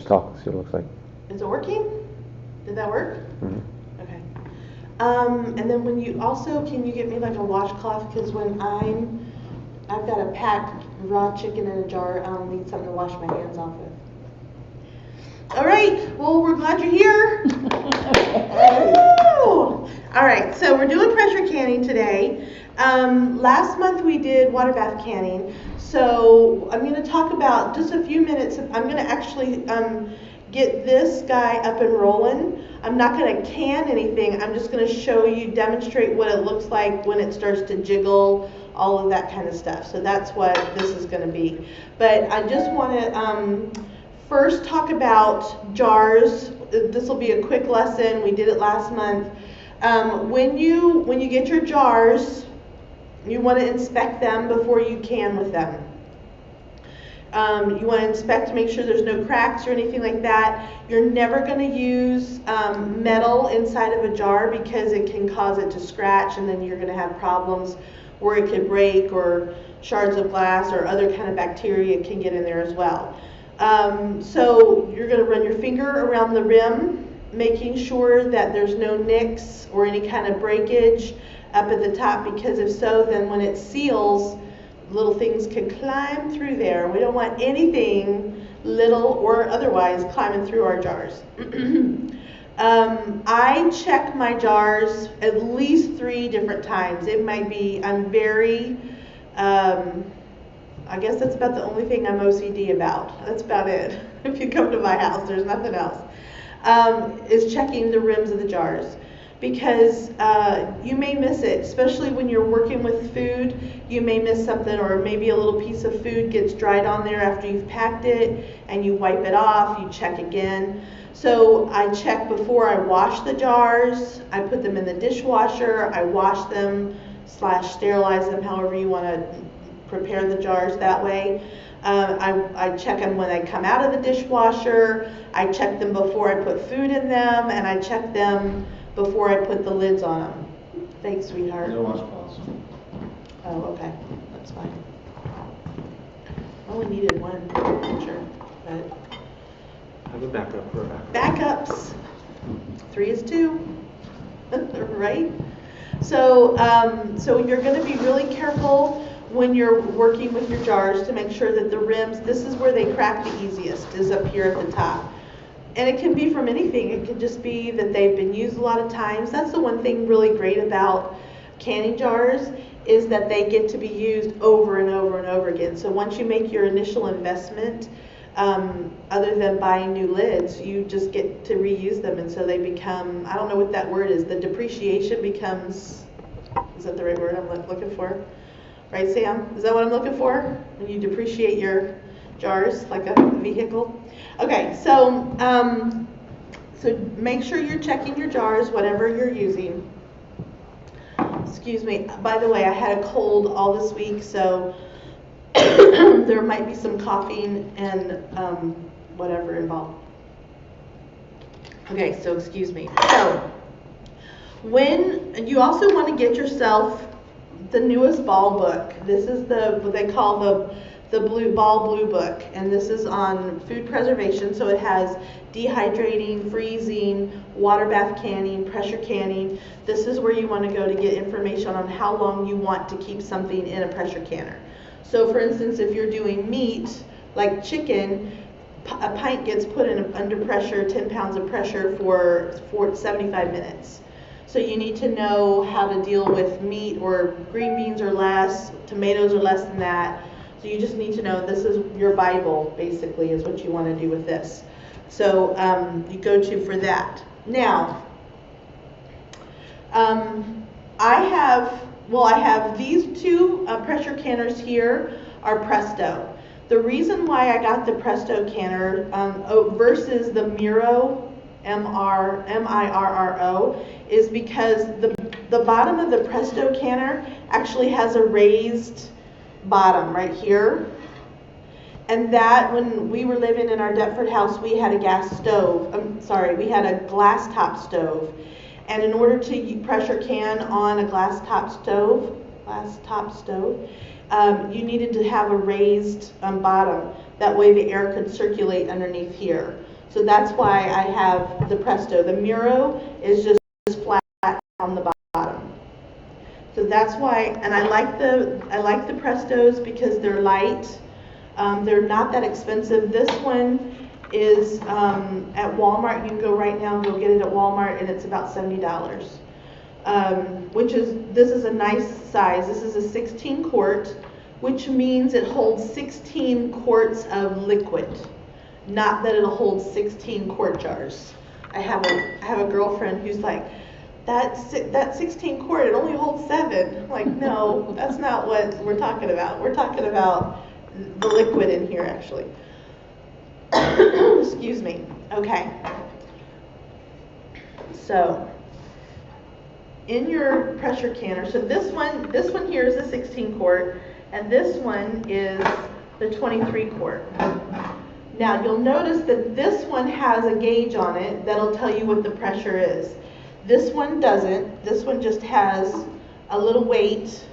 talk, see what it looks like. Is it working? Did that work? Mm-hmm. Okay. And then when you also, can you get me like a washcloth? Because when I've got to pack raw chicken in a jar, I'll need something to wash my hands off with. All right, well, we're glad you're here. All right, so we're doing pressure canning today. Last month we did water bath canning. So I'm going to talk about just a few minutes. I'm going to actually get this guy up and rolling. I'm not going to can anything. I'm just going to show you, demonstrate what it looks like when it starts to jiggle, all of that kind of stuff. So that's what this is going to be. But I just want to first talk about jars. This will be a quick lesson. We did it last month. When you get your jars, you want to inspect them before you can with them. You want to inspect to make sure there's no cracks or anything like that. You're never going to use metal inside of a jar because it can cause it to scratch, and then you're going to have problems where it could break, or shards of glass or other kind of bacteria can get in there as well. So you're going to run your finger around the rim, making sure that there's no nicks or any kind of breakage up at the top, because if so, then when it seals, little things can climb through there. We don't want anything, little or otherwise, climbing through our jars. I check my jars at least 3 different times. It might be, I'm very, I guess that's about the only thing I'm OCD about. That's about it. If you come to my house, there's nothing else. Is checking the rims of the jars. Because you may miss it, especially when you're working with food. You may miss something, or maybe a little piece of food gets dried on there after you've packed it, and you wipe it off, you check again. So I check before I wash the jars. I put them in the dishwasher. I wash them / sterilize them, however you want to prepare the jars that way. I check them when they come out of the dishwasher. I check them before I put food in them, and I check them before I put the lids on them. Thanks, sweetheart. No washcloths. Oh, okay. That's fine. Only needed one picture, but I have a backup for a backup. backups. 3 is 2, right? So you're going to be really careful when you're working with your jars to make sure that the rims, this is where they crack the easiest, is up here at the top. And it can be from anything. It could just be that they've been used a lot of times. That's the one thing really great about canning jars, is that they get to be used over and over and over again. So once you make your initial investment, other than buying new lids, you just get to reuse them. And so they become, I don't know what that word is, the depreciation becomes, is that the right word I'm looking for? Right, Sam? Is that what I'm looking for? When you depreciate your jars like a vehicle? Okay, so make sure you're checking your jars, whatever you're using. Excuse me. By the way, I had a cold all this week, so there might be some coughing and whatever involved. Okay, so excuse me. So when you also want to get yourself the newest ball book. This is what they call the blue book, and this is on food preservation. So it has dehydrating, freezing, water bath canning, pressure canning. This is where you want to go to get information on how long you want to keep something in a pressure canner. So for instance, if you're doing meat like chicken, a pint gets put in under pressure, 10 pounds of pressure for 75 minutes. So you need to know how to deal with meat, or green beans are less, tomatoes are less than that. So you just need to know this is your Bible, basically, is what you want to do with this. So you go to for that. Now, I have these 2 pressure canners here are Presto. The reason why I got the Presto canner versus the Miro, M-I-R-R-O, is because the bottom of the Presto canner actually has a raised bottom right here. And that, when we were living in our Deptford house, we had a we had a glass top stove. And in order to pressure can on a glass top stove, you needed to have a raised bottom. That way the air could circulate underneath here. So that's why I have the Presto. The Miro is just flat on the bottom. So that's why, and I like the Prestos because they're light. They're not that expensive. This one is at Walmart. You can go right now and go get it at Walmart, and it's about $70. This is a nice size. This is a 16 quart, which means it holds 16 quarts of liquid. Not that it'll hold 16 quart jars. I have a girlfriend who's like, that 16 quart, it only holds 7. I'm like, no, that's not what we're talking about. We're talking about the liquid in here, actually. Excuse me. Okay. So, in your pressure canner, so this one here is a 16 quart, and this one is the 23 quart. Now, you'll notice that this one has a gauge on it that'll tell you what the pressure is. This one doesn't. This one just has a little weight,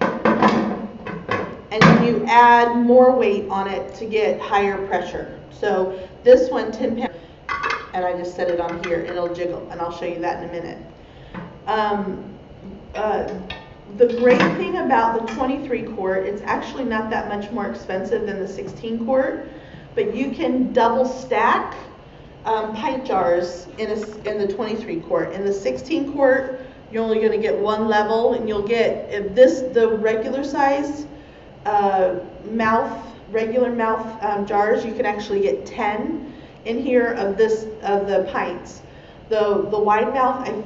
and you add more weight on it to get higher pressure. So this one, 10 pounds, and I just set it on here, and it'll jiggle, and I'll show you that in a minute. The great thing about the 23 quart, it's actually not that much more expensive than the 16 quart, but you can double stack pint jars in the 23 quart. In the 16 quart, you're only going to get one level, and you'll get, if the regular size regular mouth jars, you can actually get 10 in here of the pints. The wide mouth, I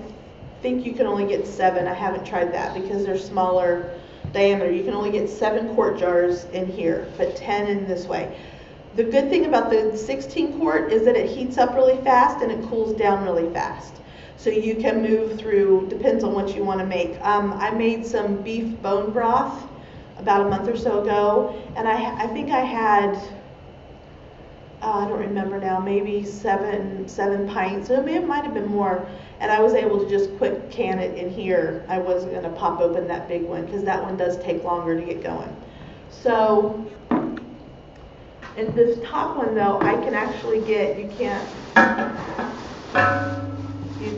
think you can only get 7. I haven't tried that because they're smaller diameter. You can only get 7 quart jars in here, but 10 in this way. The good thing about the 16 quart is that it heats up really fast and it cools down really fast. So you can move through, depends on what you want to make. I made some beef bone broth about a month or so ago, and I think I had, I don't remember now, maybe seven pints. So it might have been more. And I was able to just quick can it in here. I wasn't going to pop open that big one because that one does take longer to get going. So in this top one though, I can actually get, you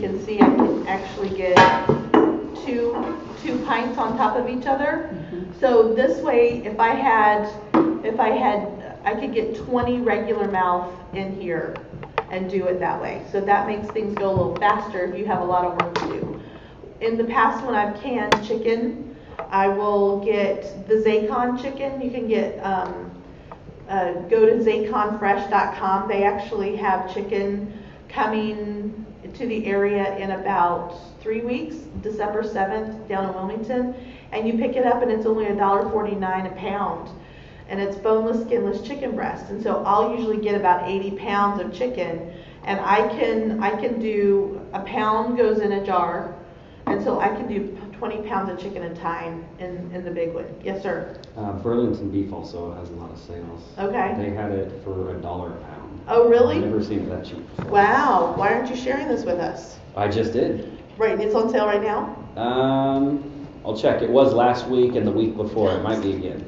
can see I can actually get two pints on top of each other. Mm-hmm. So this way, if I could get 20 regular mouth in here and do it that way. So that makes things go a little faster if you have a lot of work to do. In the past, when I've canned chicken, I will get the Zaycon chicken. You can get, go to zayconfresh.com. They actually have chicken coming to the area in about 3 weeks, December 7th, down in Wilmington. And you pick it up and it's only $1.49 a pound. And it's boneless, skinless chicken breast. And so I'll usually get about 80 pounds of chicken, and I can do, a pound goes in a jar, and so I can do 20 pounds of chicken at a time in the big one. Yes, sir? Burlington Beef also has a lot of sales. Okay. They had it for $1 a pound. Oh, really? I've never seen it that cheap before. Wow. Why aren't you sharing this with us? I just did. Right, it's on sale right now? I'll check. It was last week and the week before. It might be again.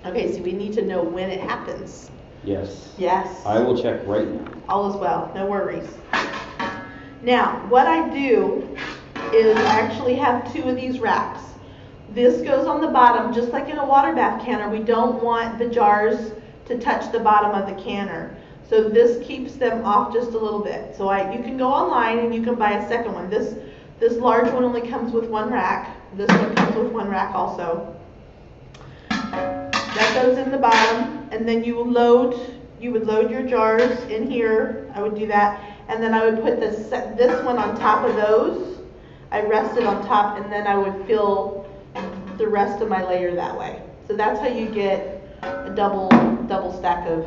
Okay, so we need to know when it happens. Yes. Yes. I will check right now. All is well, no worries. Now, what I do is I actually have 2 of these racks. This goes on the bottom, just like in a water bath canner. We don't want the jars to touch the bottom of the canner. So this keeps them off just a little bit. So you can go online and you can buy a second one. This large one only comes with 1 rack. This one comes with 1 rack also. That goes in the bottom, and then you would load your jars in here. I would do that, and then I would put this one on top of those. I rest it on top, and then I would fill the rest of my layer that way. So that's how you get a double stack of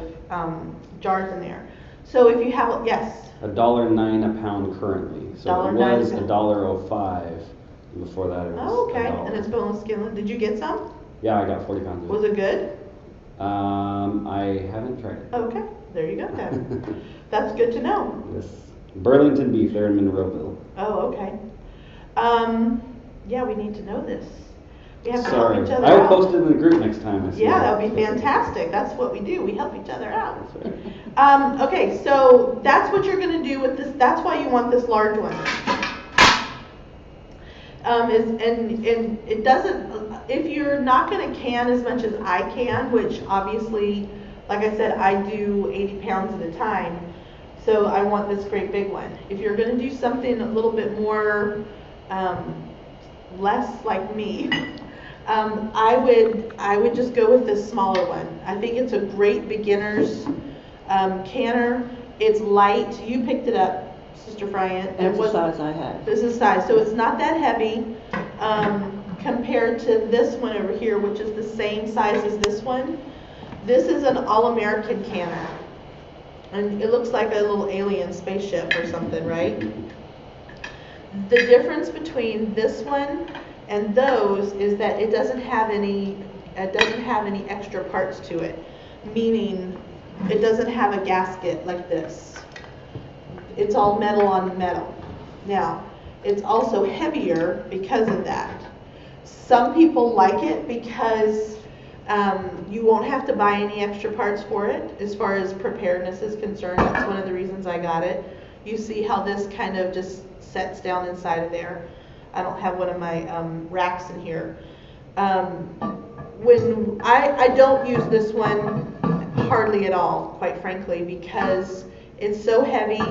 jars in there. So if you have, yes? $1.09 a pound currently. So it was $1.05 before that. It was oh, okay. $1. And it's boneless, skinless. Did you get some? Yeah, I got 40 pounds of it. Was it good? I haven't tried it. Okay, there you go then. That's good to know. Yes. Burlington Beef, they're in Monroeville. Oh, okay. Yeah, we need to know this. We have to Sorry, help each other I will out. post it in the group next time. I see Yeah, it. that would be fantastic. That's what we do. We help each other out. That's right. Okay, so that's what you're going to do with this. That's why you want this large one. And it doesn't, if you're not going to can as much as I can, which obviously, like I said, I do 80 pounds at a time, so I want this great big one. If you're going to do something a little bit more, less like me, I would just go with this smaller one. I think it's a great beginner's canner. It's light. You picked it up, Sister Friant. That's the size I had. This is size, so it's not that heavy compared to this one over here, which is the same size as this one. This is an All-American canner, and it looks like a little alien spaceship or something, right? The difference between this one and those is that it doesn't have any extra parts to it, meaning it doesn't have a gasket like this. It's all metal on metal. Now, it's also heavier because of that. Some people like it because you won't have to buy any extra parts for it as far as preparedness is concerned. That's one of the reasons I got it. You see how this kind of just sets down inside of there. I don't have one of my racks in here. When I don't use this one hardly at all, quite frankly, because it's so heavy.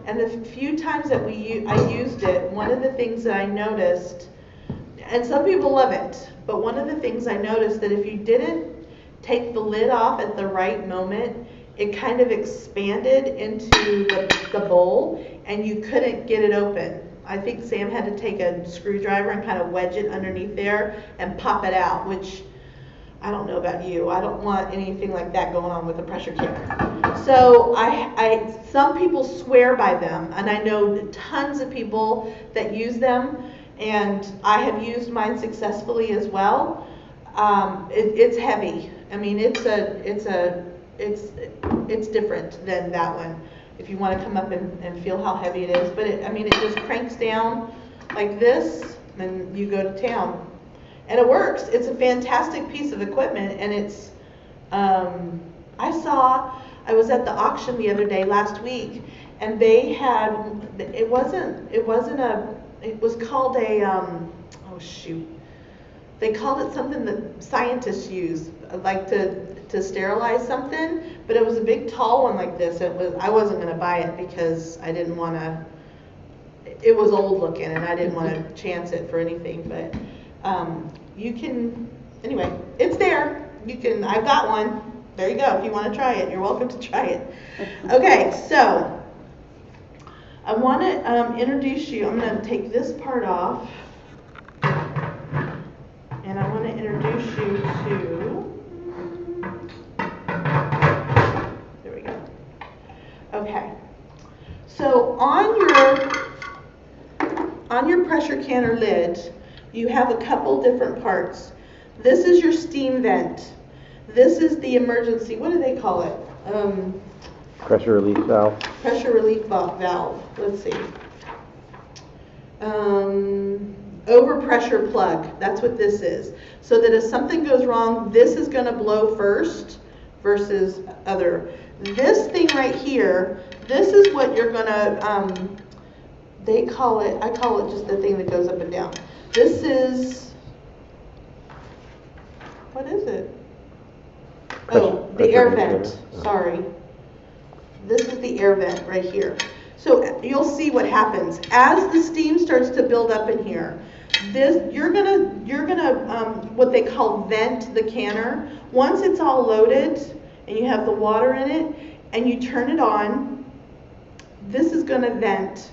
And the few times that I used it, one of the things that I noticed, and some people love it, but one of the things I noticed that if you didn't take the lid off at the right moment, it kind of expanded into the bowl and you couldn't get it open. I think Sam had to take a screwdriver and kind of wedge it underneath there and pop it out, which I don't know about you. I don't want anything like that going on with a pressure canner. So some people swear by them, and I know tons of people that use them, and I have used mine successfully as well. It's heavy. I mean, it's different than that one. If you want to come up and feel how heavy it is, but it just cranks down like this, and you go to town. And it works. It's a fantastic piece of equipment, and it's, I was at the auction the other day, last week, and they had, it was called a, oh shoot, they called it something that scientists use, like to sterilize something, but it was a big tall one like this. I wasn't going to buy it because I didn't want to, it was old looking, and I didn't want to chance it for anything, but you can, anyway, it's there. I've got one. There you go. If you want to try it, you're welcome to try it. Okay, so I want to introduce you. I'm going to take this part off, and I want to introduce you to, there we go. Okay, so on your pressure canner lid, you have a couple different parts. This is your steam vent. This is the emergency, what do they call it? Pressure relief valve. Pressure relief valve. Let's see. Overpressure plug. That's what this is. So that if something goes wrong, this is going to blow first versus other. This thing right here, this is what you're going to, I call it just the thing that goes up and down. This is, what is it? Oh, the air vent. Sorry. This is the air vent right here. So you'll see what happens as the steam starts to build up in here. You're gonna what they call vent the canner. Once it's all loaded and you have the water in it and you turn it on, this is gonna vent.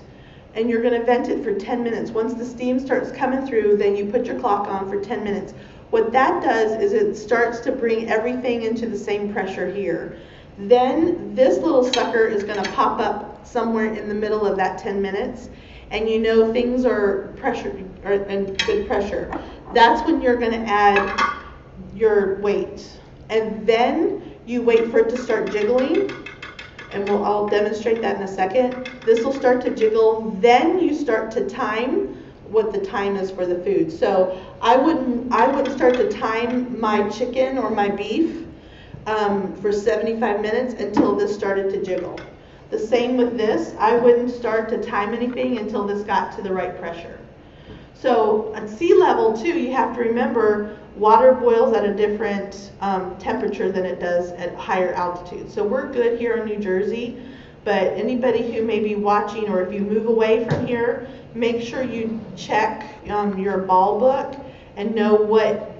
And you're going to vent it for 10 minutes. Once the steam starts coming through, then you put your clock on for 10 minutes. What that does is it starts to bring everything into the same pressure here. Then this little sucker is going to pop up somewhere in the middle of that 10 minutes, and you know things are in good pressure. That's when you're going to add your weight. And then you wait for it to start jiggling. And I'll demonstrate that in a second. This will start to jiggle. Then you start to time what the time is for the food. So I wouldn't start to time my chicken or my beef for 75 minutes until this started to jiggle. The same with this. I wouldn't start to time anything until this got to the right pressure. So at sea level too, you have to remember water boils at a different temperature than it does at higher altitude. So we're good here in New Jersey, but anybody who may be watching, or if you move away from here, make sure you check your ball book and know what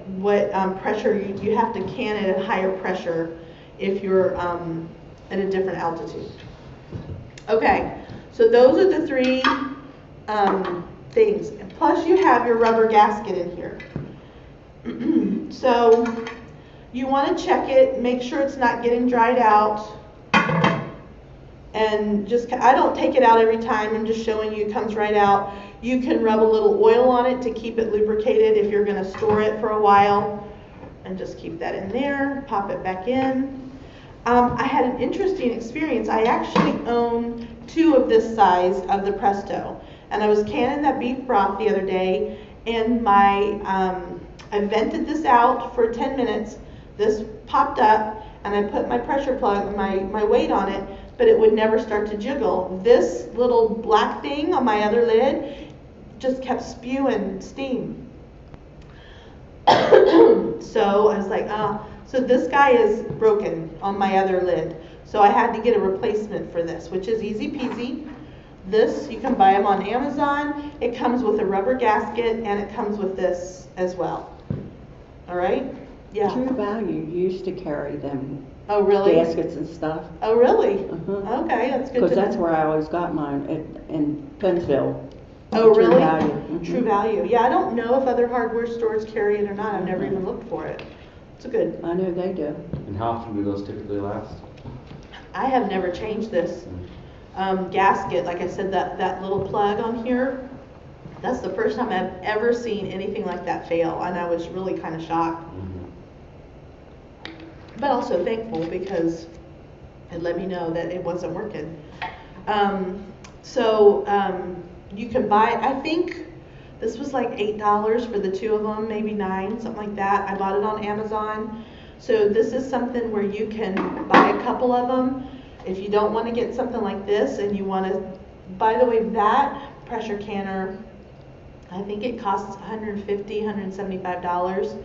pressure you have to can it at higher pressure if you're at a different altitude. Okay, so those are the three things. Plus you have your rubber gasket in here. So you want to check it, make sure it's not getting dried out. And just, I don't take it out every time, I'm just showing you it comes right out. You can rub a little oil on it to keep it lubricated if you're going to store it for a while. And just keep that in there, pop it back in. I had an interesting experience. I actually own 2 of this size of the Presto. And I was canning that beef broth the other day, and I vented this out for 10 minutes. This popped up, and I put my pressure plug, my weight on it, but it would never start to jiggle. This little black thing on my other lid just kept spewing steam. So I was like, so this guy is broken on my other lid. So I had to get a replacement for this, which is easy peasy. This, you can buy them on Amazon. It comes with a rubber gasket, and it comes with this as well. All right? Yeah. True Value used to carry them. Oh, really? Gaskets and stuff. Oh, really? Uh-huh. Okay, that's good to know. Because that's where I always got mine, in Pennsville. Oh, True really? Value. Mhm. True Value. Yeah, I don't know if other hardware stores carry it or not. I've never even looked for it. It's good. I know they do. And how often do those typically last? I have never changed this gasket. Like I said, that little plug on here, that's the first time I've ever seen anything like that fail, and I was really kind of shocked. But also thankful because it let me know that it wasn't working. You can buy, I think this was like $8 for the 2 of them, maybe $9, something like that. I bought it on Amazon. So this is something where you can buy a couple of them. If you don't want to get something like this and you want to, by the way, that pressure canner, I think it costs $150, $175.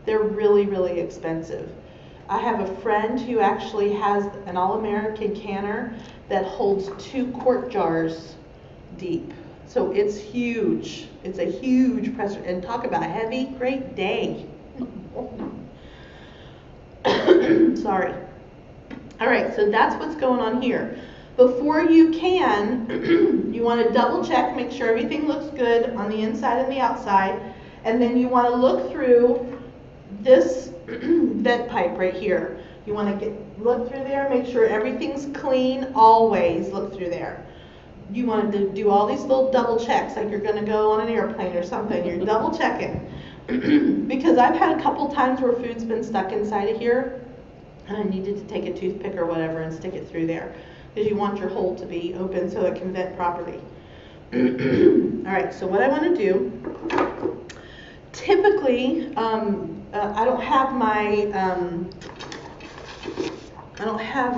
They're really, really expensive. I have a friend who actually has an All-American canner that holds 2 quart jars deep. So it's huge. It's a huge pressure. And talk about heavy, great day. Sorry. All right, so that's what's going on here. Before you can, you want to double check, make sure everything looks good on the inside and the outside. And then you want to look through this vent pipe right here. You want to look through there, make sure everything's clean, always look through there. You want to do all these little double checks like you're going to go on an airplane or something. You're double checking. Because I've had a couple times where food's been stuck inside of here and I needed to take a toothpick or whatever and stick it through there. Because you want your hole to be open so it can vent properly. All right, so what I want to do, typically, I don't have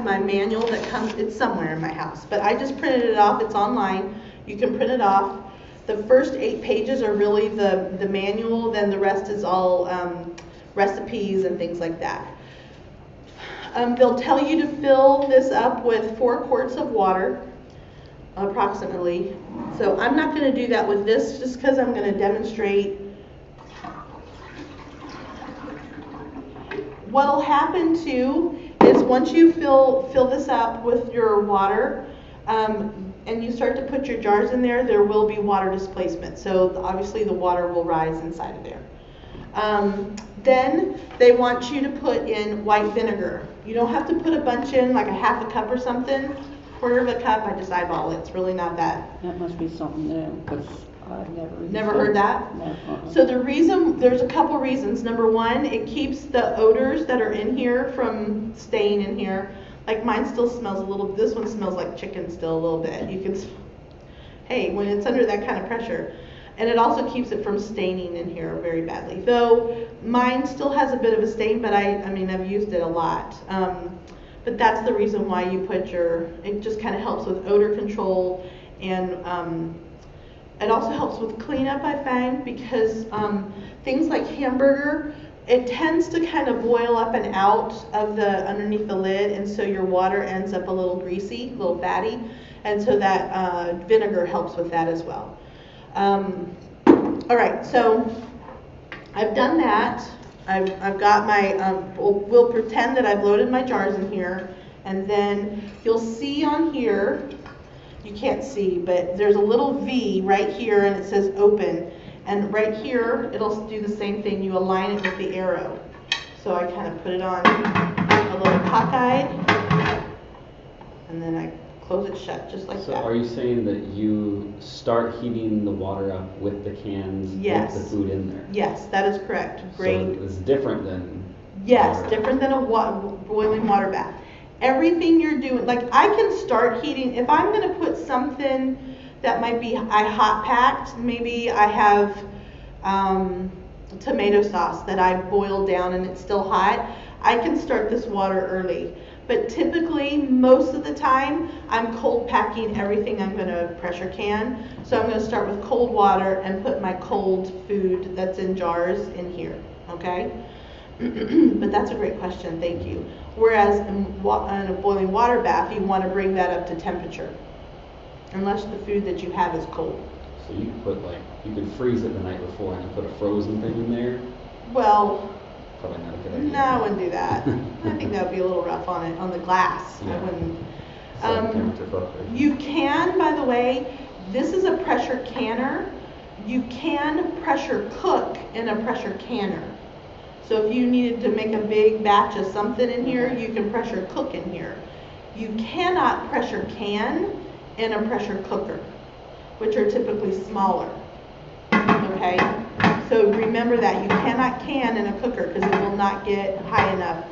my manual that comes, it's somewhere in my house, but I just printed it off. It's online. You can print it off. The first 8 pages are really the manual, then the rest is all recipes and things like that. They'll tell you to fill this up with 4 quarts of water, approximately. So I'm not going to do that with this just because I'm going to demonstrate. What'll happen too is once you fill this up with your water and you start to put your jars in there, there will be water displacement. So obviously the water will rise inside of there. Then they want you to put in white vinegar. You don't have to put a bunch in, like a half a cup or something. Quarter of a cup, I just eyeball it. It's really not that. That must be something new, because I've Never heard that? No. So the reason, there's a couple reasons. Number one, it keeps the odors that are in here from staying in here. Like mine still smells a little, this one smells like chicken still a little bit. You can, hey, when it's under that kind of pressure. And it also keeps it from staining in here very badly. Though mine still has a bit of a stain, but I mean, I've used it a lot. But that's the reason why you put it just kind of helps with odor control, and it also helps with cleanup, I find, because things like hamburger, it tends to kind of boil up and out of underneath the lid, and so your water ends up a little greasy, a little fatty, and so that vinegar helps with that as well. All right, so I've done that. I've got my, we'll pretend that I've loaded my jars in here, and then you'll see on here, you can't see, but there's a little V right here, and it says open. And right here, it'll do the same thing. You align it with the arrow. So I kind of put it on a little cockeyed, and then I close it shut just like that. So are you saying that you start heating the water up with the cans, Yes. with the food in there? Yes, that is correct. Great. So it's different than Yes, water. different than a boiling water bath. Everything you're doing, like I can start heating, if I'm going to put something that might be, I hot packed, maybe I have tomato sauce that I boiled down and it's still hot, I can start this water early. But typically, most of the time, I'm cold packing everything I'm going to pressure can. So I'm going to start with cold water and put my cold food that's in jars in here, okay? But that's a great question, thank you. Whereas in a boiling water bath, you want to bring that up to temperature, unless the food that you have is cold. So you could you could freeze it the night before and put a frozen thing in there? Well, Probably not a good idea. no, I wouldn't do that. I think that would be a little rough on the glass. Yeah. I wouldn't. Same temperature fluctuation. You can, by the way, this is a pressure canner. You can pressure cook in a pressure canner. So if you needed to make a big batch of something in here, you can pressure cook in here. You cannot pressure can in a pressure cooker, which are typically smaller. Okay? So remember that you cannot can in a cooker because it will not get high enough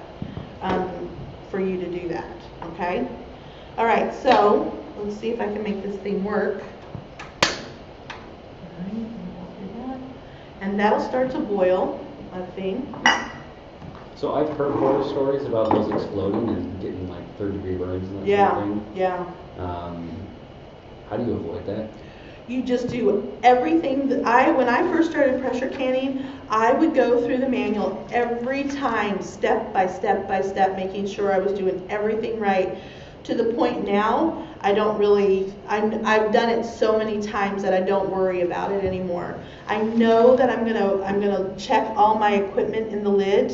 for you to do that. Okay? All right, so let's see if I can make this thing work. All right, and that'll start to boil, I think. So I've heard horror stories about those exploding and getting like third-degree burns and that Yeah, sort of thing. yeah. How do you avoid that? You just do everything that when I first started pressure canning, I would go through the manual every time, step by step by step, making sure I was doing everything right. To the point now, I don't really, I've done it so many times that I don't worry about it anymore. I know that I'm gonna check all my equipment in the lid,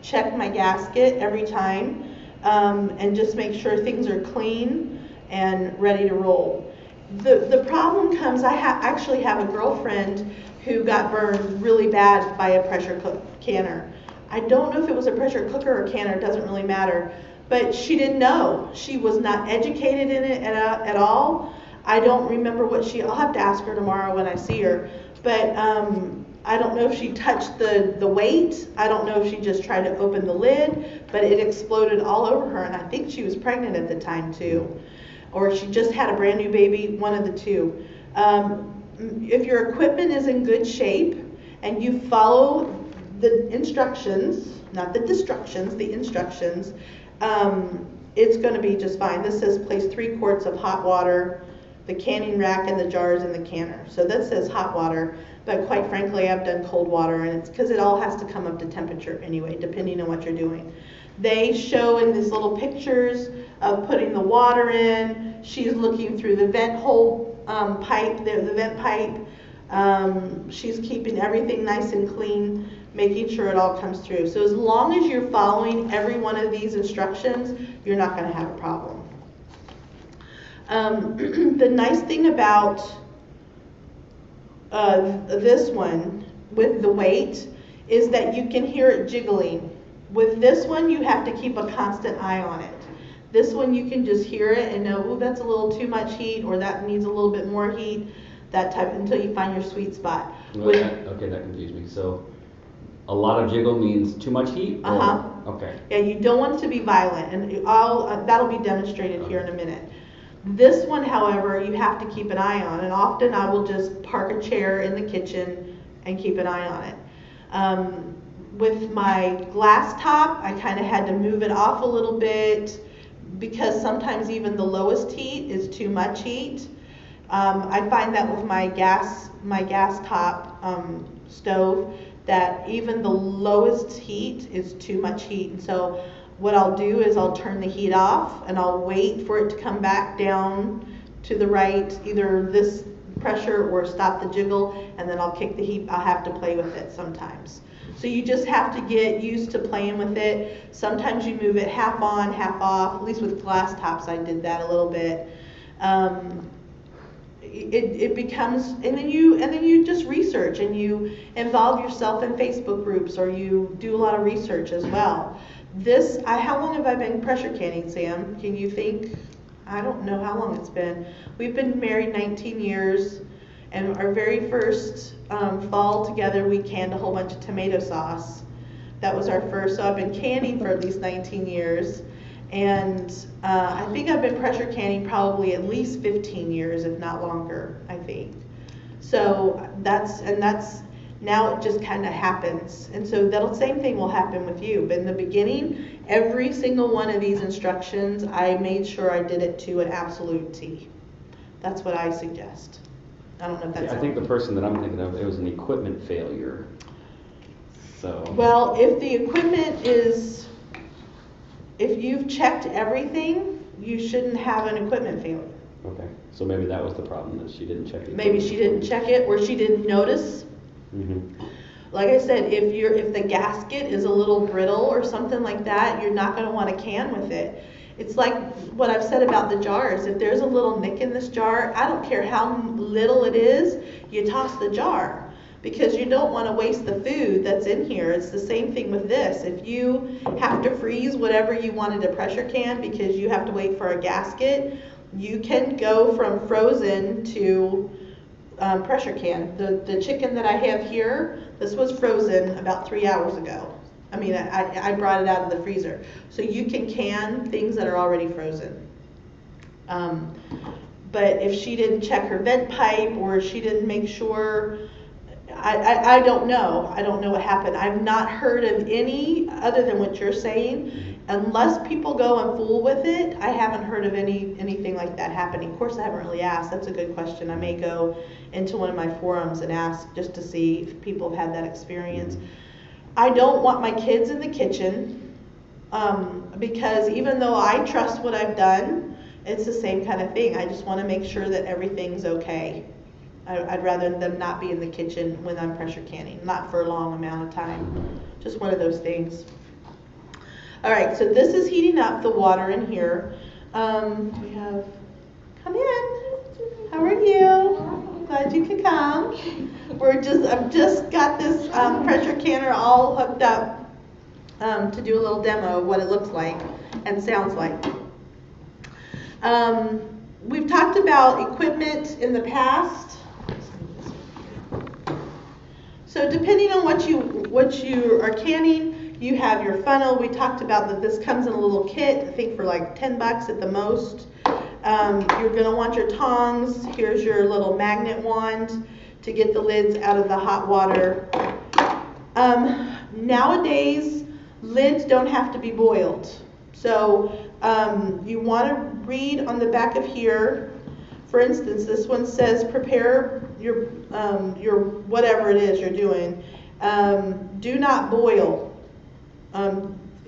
check my gasket every time, and just make sure things are clean and ready to roll. The problem comes, I actually have a girlfriend who got burned really bad by a pressure canner. I don't know if it was a pressure cooker or canner, it doesn't really matter. But she didn't know. She was not educated in it at all. I don't remember I'll have to ask her tomorrow when I see her. But I don't know if she touched the weight. I don't know if she just tried to open the lid, but it exploded all over her. And I think she was pregnant at the time too. Or she just had a brand new baby, one of the two. If your equipment is in good shape and you follow the instructions, not the destructions, the instructions, it's going to be just fine. This says place 3 quarts of hot water, the canning rack and the jars in the canner. So that says hot water, but quite frankly, I've done cold water, and it's because it all has to come up to temperature anyway, depending on what you're doing. They show in these little pictures of putting the water in. She's looking through the vent hole pipe, the vent pipe. She's keeping everything nice and clean, making sure it all comes through. So as long as you're following every one of these instructions, you're not going to have a problem. The nice thing about this one with the weight is that you can hear it jiggling. With this one, you have to keep a constant eye on it. This one, you can just hear it and know, oh, that's a little too much heat, or that needs a little bit more heat, that type, until you find your sweet spot. Well, okay, that confused me. So a lot of jiggle means too much heat? Uh-huh. Okay. Yeah, you don't want it to be violent, and that'll be demonstrated here in a minute. This one, however, you have to keep an eye on, and often I will just park a chair in the kitchen and keep an eye on it. With my glass top, I kind of had to move it off a little bit because sometimes even the lowest heat is too much heat. I find that with my gas top stove, that even the lowest heat is too much heat. And so what I'll do is I'll turn the heat off and I'll wait for it to come back down to the right, either this pressure or stop the jiggle, and then I'll kick the heat. I'll have to play with it sometimes. So you just have to get used to playing with it. Sometimes you move it half on, half off. At least with glass tops I did that a little bit. It becomes, and then you just research and you involve yourself in Facebook groups, or you do a lot of research as well. How long have I been pressure canning, Sam? Can you think? I don't know how long it's been. We've been married 19 years, and our very first fall together, we canned a whole bunch of tomato sauce. That was our first, so I've been canning for at least 19 years. And I think I've been pressure canning probably at least 15 years, if not longer, I think. So that's now it just kind of happens. And so that same thing will happen with you. But in the beginning, every single one of these instructions, I made sure I did it to an absolute T. That's what I suggest. I don't know if that's... I think the person that I'm thinking of, it was an equipment failure. So... Well, if the equipment is... If you've checked everything, you shouldn't have an equipment failure. Okay, so maybe that was the problem, that she didn't check it. Maybe she didn't check it, or she didn't notice. Mm-hmm. Like I said, if the gasket is a little brittle or something like that, you're not going to want to can with it. It's like what I've said about the jars. If there's a little nick in this jar, I don't care how little it is, you toss the jar, because you don't want to waste the food that's in here. It's the same thing with this. If you have to freeze whatever you wanted to pressure can because you have to wait for a gasket, you can go from frozen to pressure can. The chicken that I have here, this was frozen about 3 hours ago. I mean, I brought it out of the freezer. So you can can things that are already frozen. But if she didn't check her vent pipe, or she didn't make sure, I don't know. I don't know what happened. I've not heard of any, other than what you're saying. Unless people go and fool with it, I haven't heard of anything like that happening. Of course, I haven't really asked. That's a good question. I may go into one of my forums and ask just to see if people have had that experience. I don't want my kids in the kitchen because even though I trust what I've done, it's the same kind of thing. I just want to make sure that everything's okay. I'd rather them not be in the kitchen when I'm pressure canning, not for a long amount of time. Just one of those things. All right, so this is heating up the water in here. We have, come in. How are you? Glad you could come. I've just got this pressure canner all hooked up to do a little demo of what it looks like and sounds like. We've talked about equipment in the past. So depending on what you are canning, you have your funnel. We talked about that this comes in a little kit, I think for like $10 at the most. You're going to want your tongs. Here's your little magnet wand to get the lids out of the hot water. Nowadays, lids don't have to be boiled. So you want to read on the back of here. For instance, this one says prepare your whatever it is you're doing. Do not boil.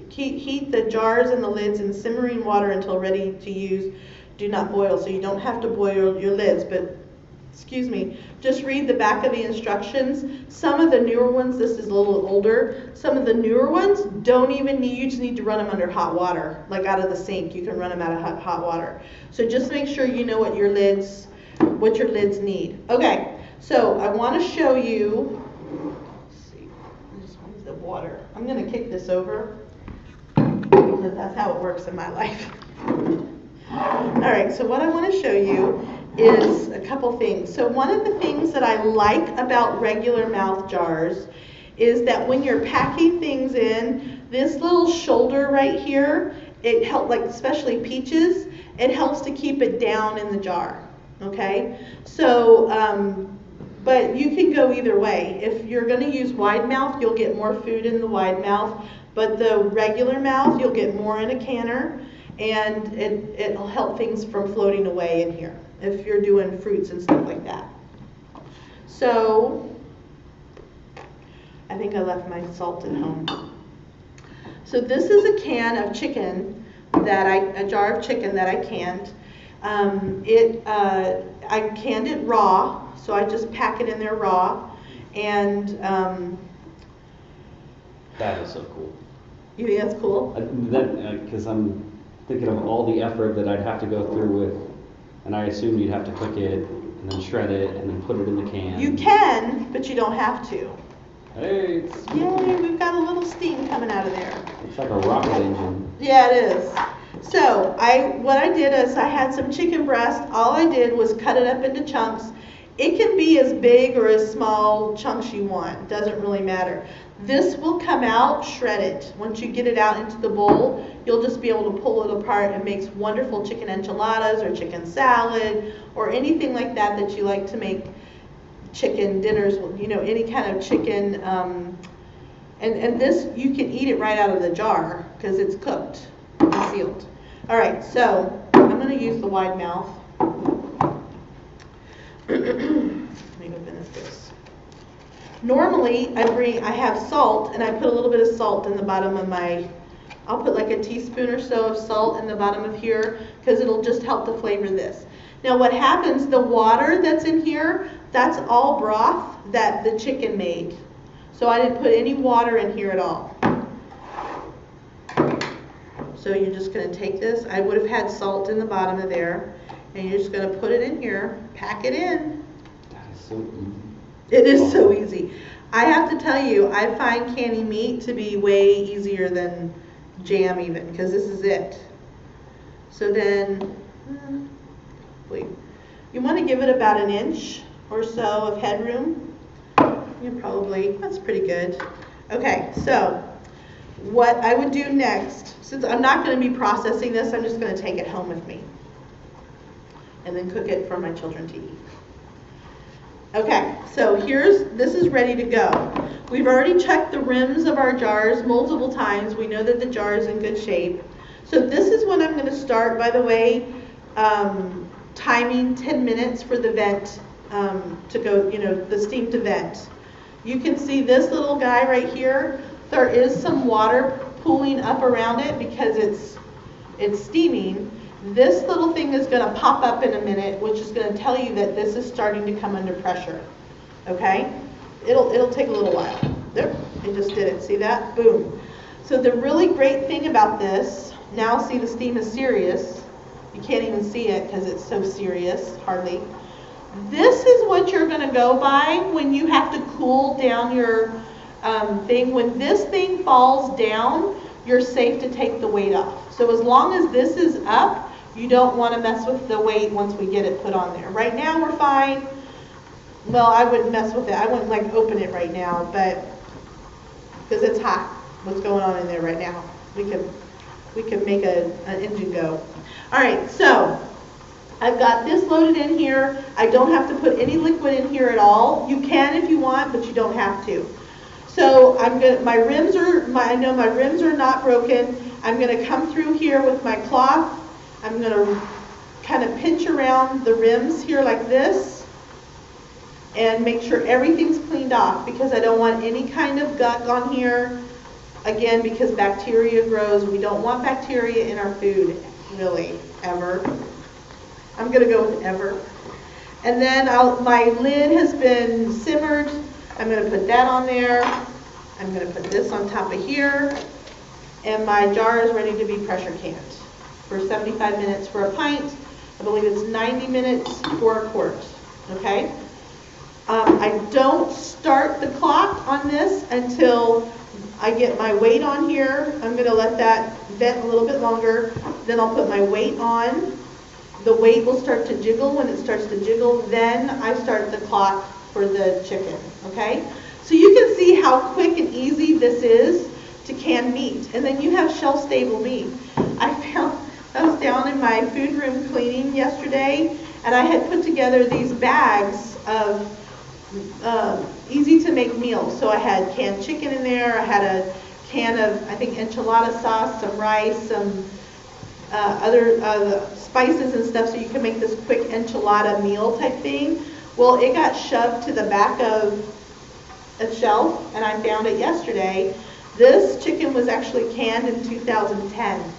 Heat the jars and the lids in simmering water until ready to use. Do not boil. So you don't have to boil your lids, but excuse me, just read the back of the instructions. Some of the newer ones, this is a little older, some of the newer ones don't even need, you just need to run them under hot water, like out of the sink. You can run them out of hot water. So just make sure you know what your lids need. Okay, so I want to show you, let's see, this one's the water. I'm going to kick this over because that's how it works in my life. All right, so what I want to show you is a couple things. So one of the things that I like about regular mouth jars is that when you're packing things in, this little shoulder right here, it helps, like especially peaches, it helps to keep it down in the jar, okay? So, but you can go either way. If you're gonna use wide mouth, you'll get more food in the wide mouth, but the regular mouth, you'll get more in a canner, and it'll help things from floating away in here if you're doing fruits and stuff like that. So, I think I left my salt at home. So this is a can of chicken a jar of chicken that I canned. I canned it raw, so I just pack it in there raw, and That is so cool. you think that's cool? Because I'm thinking of all the effort that I'd have to go through with, and I assume you'd have to cook it, and then shred it, and then put it in the can. You can, but you don't have to. Hey, Yay, we've got a little steam coming out of there. it's like a rocket engine. Yeah, it is. So what I did is I had some chicken breast. All I did was cut it up into chunks. It can be as big or as small chunks you want. Doesn't really matter. This will come out shredded. Once you get it out into the bowl, you'll just be able to pull it apart. It makes wonderful chicken enchiladas or chicken salad or anything like that that you like to make chicken dinners, you know, any kind of chicken. And this, you can eat it right out of the jar because it's cooked and sealed. All right, so I'm going to use the wide mouth. Let me go finish this. Normally, I have salt, and I put a little bit of salt in the bottom of I'll put like a teaspoon or so of salt in the bottom of here because it'll just help to flavor this. Now what happens, the water that's in here, that's all broth that the chicken made. So I didn't put any water in here at all. So you're just going to take this. I would have had salt in the bottom of there. And you're just going to put it in here, pack it in. That is so easy. It is so easy. I have to tell you, I find canning meat to be way easier than jam even, because this is it. So then, wait, you want to give it about an inch or so of headroom. That's pretty good. Okay, so what I would do next, since I'm not going to be processing this, I'm just going to take it home with me and then cook it for my children to eat. Okay, so this is ready to go. We've already checked the rims of our jars multiple times. We know that the jar is in good shape. So this is when I'm going to start, by the way, timing 10 minutes for the vent to go, the steam to vent. You can see this little guy right here. There is some water pooling up around it because it's steaming. This little thing is going to pop up in a minute, which is going to tell you that this is starting to come under pressure. Okay? It'll take a little while. There, it just did it. See that? Boom. So the really great thing about this, now see the steam is serious. You can't even see it because it's so serious, hardly. This is what you're going to go by when you have to cool down your thing. When this thing falls down, you're safe to take the weight off. So as long as this is up, you don't want to mess with the weight once we get it put on there. Right now we're fine. Well, I wouldn't mess with it. I wouldn't open it right now, but because it's hot. What's going on in there right now? We could make an engine go. All right, so I've got this loaded in here. I don't have to put any liquid in here at all. You can if you want, but you don't have to. So I know my rims are not broken. I'm going to come through here with my cloth. I'm going to kind of pinch around the rims here like this and make sure everything's cleaned off because I don't want any kind of gunk on here. Again, because bacteria grows. We don't want bacteria in our food, really, ever. I'm going to go with ever. And then my lid has been simmered. I'm going to put that on there. I'm going to put this on top of here. And my jar is ready to be pressure canned for 75 minutes for a pint. I believe it's 90 minutes for a quart. Okay? I don't start the clock on this until I get my weight on here. I'm going to let that vent a little bit longer. Then I'll put my weight on. The weight will start to jiggle. When it starts to jiggle, then I start the clock for the chicken. Okay? So you can see how quick and easy this is to can meat. And then you have shelf-stable meat. I found I was down in my food room cleaning yesterday, and I had put together these bags of easy to make meals. So I had canned chicken in there, I had a can of, I think, enchilada sauce, some rice, some other spices and stuff, so you can make this quick enchilada meal type thing. Well, it got shoved to the back of a shelf, and I found it yesterday. This chicken was actually canned in 2010,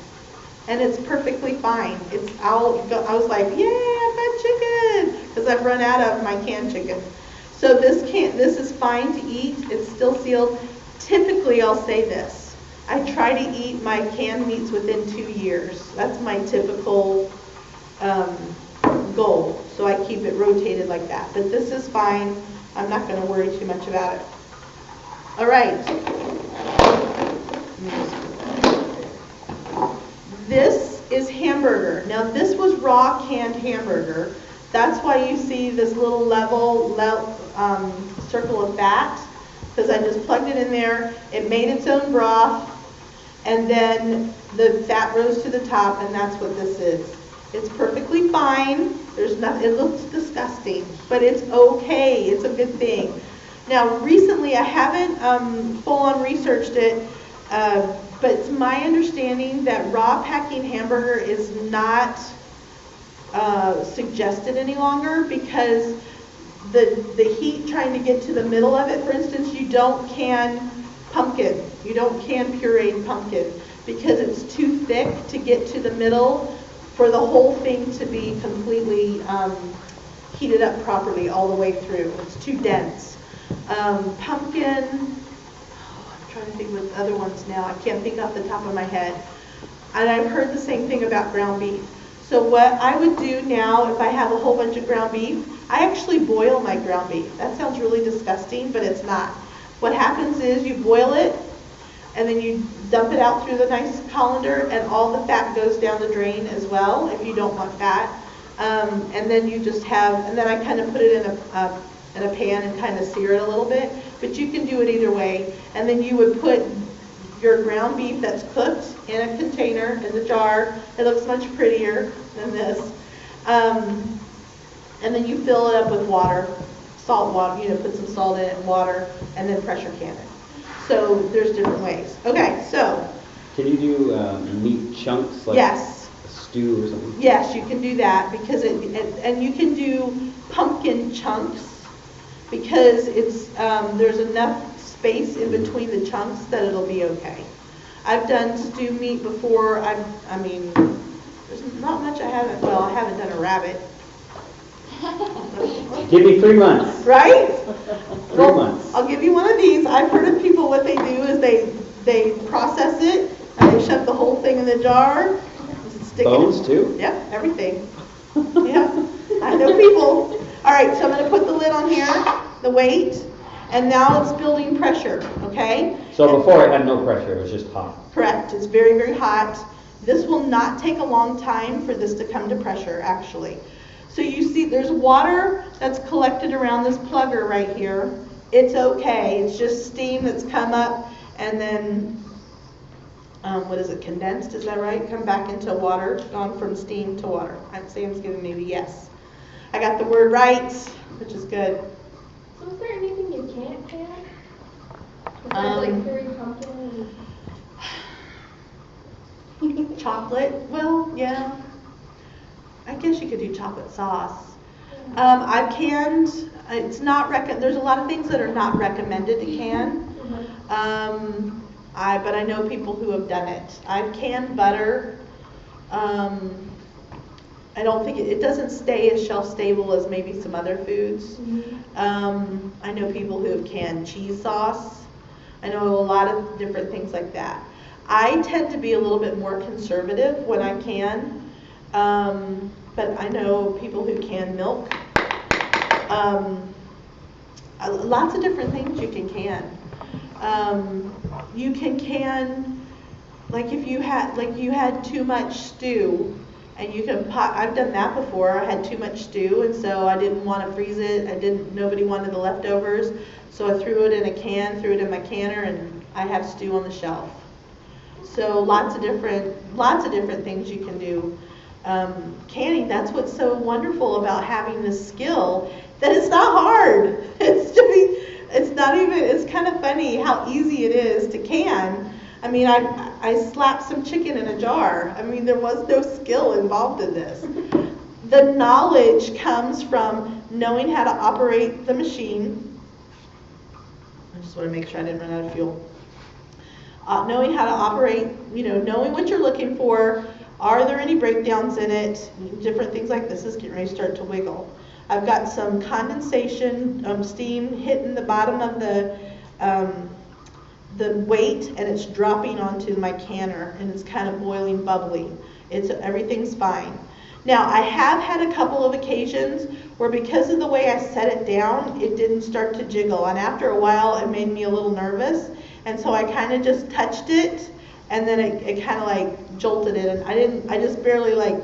and it's perfectly fine. I was like, yay, I've got chicken, because I've run out of my canned chicken. So this is fine to eat. It's still sealed. Typically, I'll say this. I try to eat my canned meats within 2 years. That's my typical goal. So I keep it rotated like that. But this is fine. I'm not going to worry too much about it. All right. This is hamburger. Now this was raw canned hamburger. That's why you see this little level circle of fat, because I just plugged it in there. It made its own broth, and then the fat rose to the top, and that's what this is. It's perfectly fine. There's nothing. It looks disgusting, but it's okay. It's a good thing. Now, recently I haven't full-on researched it, but it's my understanding that raw packing hamburger is not suggested any longer, because the heat trying to get to the middle of it, for instance, you don't can pumpkin. You don't can pureed pumpkin because it's too thick to get to the middle for the whole thing to be completely heated up properly all the way through. It's too dense. Pumpkin, I'm trying to think what the other ones now. I can't think off the top of my head. And I've heard the same thing about ground beef. So what I would do now, if I have a whole bunch of ground beef, I actually boil my ground beef. That sounds really disgusting, but it's not. What happens is you boil it, and then you dump it out through the nice colander, and all the fat goes down the drain as well, if you don't want fat. And then you just have, and then I kind of put it in a pan and kind of sear it a little bit. But you can do it either way. And then you would put your ground beef that's cooked in a container, in the jar. It looks much prettier than this. And then you fill it up with water, salt water, put some salt in it and water, and then pressure can it. So there's different ways. Okay, so. Can you do meat chunks, like yes. a stew or something? Yes, you can do that, because and you can do pumpkin chunks, because it's there's enough space in between the chunks that it'll be okay. I've done stew meat before. I mean, there's not much I haven't. Well, I haven't done a rabbit. Give me 3 months. Right? 3 months. I'll give you one of these. I've heard of people, what they do is they process it, and they shove the whole thing in the jar. Stick Bones it. too? Yep, everything. Yeah, I know people. All right, so I'm going to put the lid on here, the weight, and now it's building pressure, okay? So before it had no pressure, it was just hot. Correct, it's very, very hot. This will not take a long time for this to come to pressure, actually. So you see there's water that's collected around this plugger right here. It's okay, it's just steam that's come up and then, what is it, condensed, is that right? Come back into water, gone from steam to water. Sam's giving me the yes. I got the word right, which is good. So is there anything you can't can? Besides like pureed pumpkin? Chocolate, well, yeah. I guess you could do chocolate sauce. I've canned, it's not there's a lot of things that are not recommended to can. But I know people who have done it. I've canned butter. I don't think it doesn't stay as shelf stable as maybe some other foods. I know people who have canned cheese sauce. I know a lot of different things like that. I tend to be a little bit more conservative when I can. But I know people who can milk. Lots of different things you can can. You can can, like if you had too much stew, and you can I've done that before. I had too much stew, and so I didn't want to freeze it. Nobody wanted the leftovers, so I threw it in a can, threw it in my canner, and I have stew on the shelf. So lots of different things you can do. Canning, that's what's so wonderful about having this skill, that it's not hard. It's kind of funny how easy it is to can. I mean, I slapped some chicken in a jar. I mean, there was no skill involved in this. The knowledge comes from knowing how to operate the machine. I just want to make sure I didn't run out of fuel. Knowing how to operate, knowing what you're looking for. Are there any breakdowns in it? Different things like this is getting ready to start to wiggle. I've got some condensation, steam hitting the bottom of the weight, and it's dropping onto my canner, and it's kind of boiling, bubbling. Everything's fine. Now, I have had a couple of occasions where, because of the way I set it down, it didn't start to jiggle, and after a while it made me a little nervous, and so I kind of just touched it, and then it kind of like jolted it, and I just barely like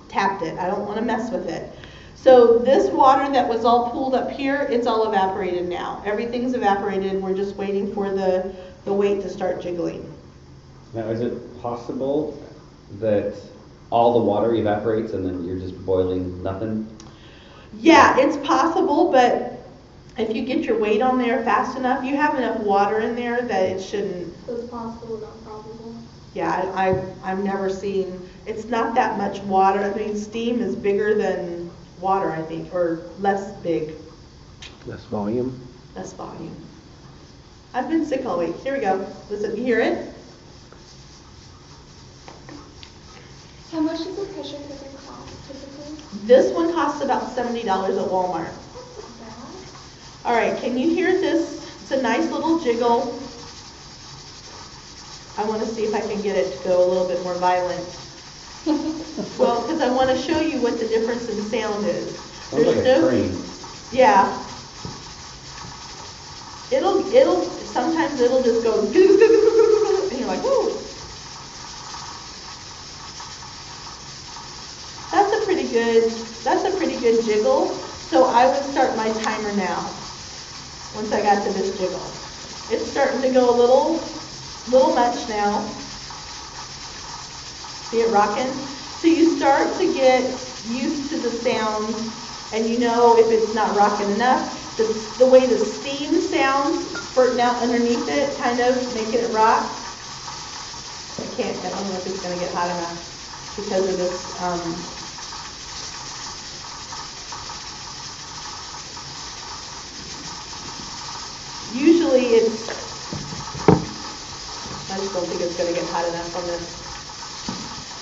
tapped it. I don't want to mess with it. So this water that was all pooled up here, it's all evaporated now. Everything's evaporated. We're just waiting for the weight to start jiggling. Now, is it possible that all the water evaporates and then you're just boiling nothing? Yeah, it's possible, but if you get your weight on there fast enough, you have enough water in there that it shouldn't. So it's possible, not probable. Yeah, I've never seen, it's not that much water. I mean, steam is bigger than water, I think, or less big. Less volume. Less volume. I've been sick all week. Here we go. Listen, you hear it? How much does a pressure cooker cost typically? This one costs about $70 at Walmart. That's not bad. All right, can you hear this? It's a nice little jiggle. I want to see if I can get it to go a little bit more violent. Well, because I want to show you what the difference in sound is. Sounds like a train. Yeah. Sometimes it'll just go, and you're like, whoa. That's a pretty good jiggle. So I would start my timer now, once I got to this jiggle. It's starting to go a little much now. See it rocking? So you start to get used to the sound, and you know if it's not rocking enough. The way the steam sounds spurting out underneath it, kind of making it rock. I don't know if it's going to get hot enough because of this. Usually I just don't think it's going to get hot enough on this.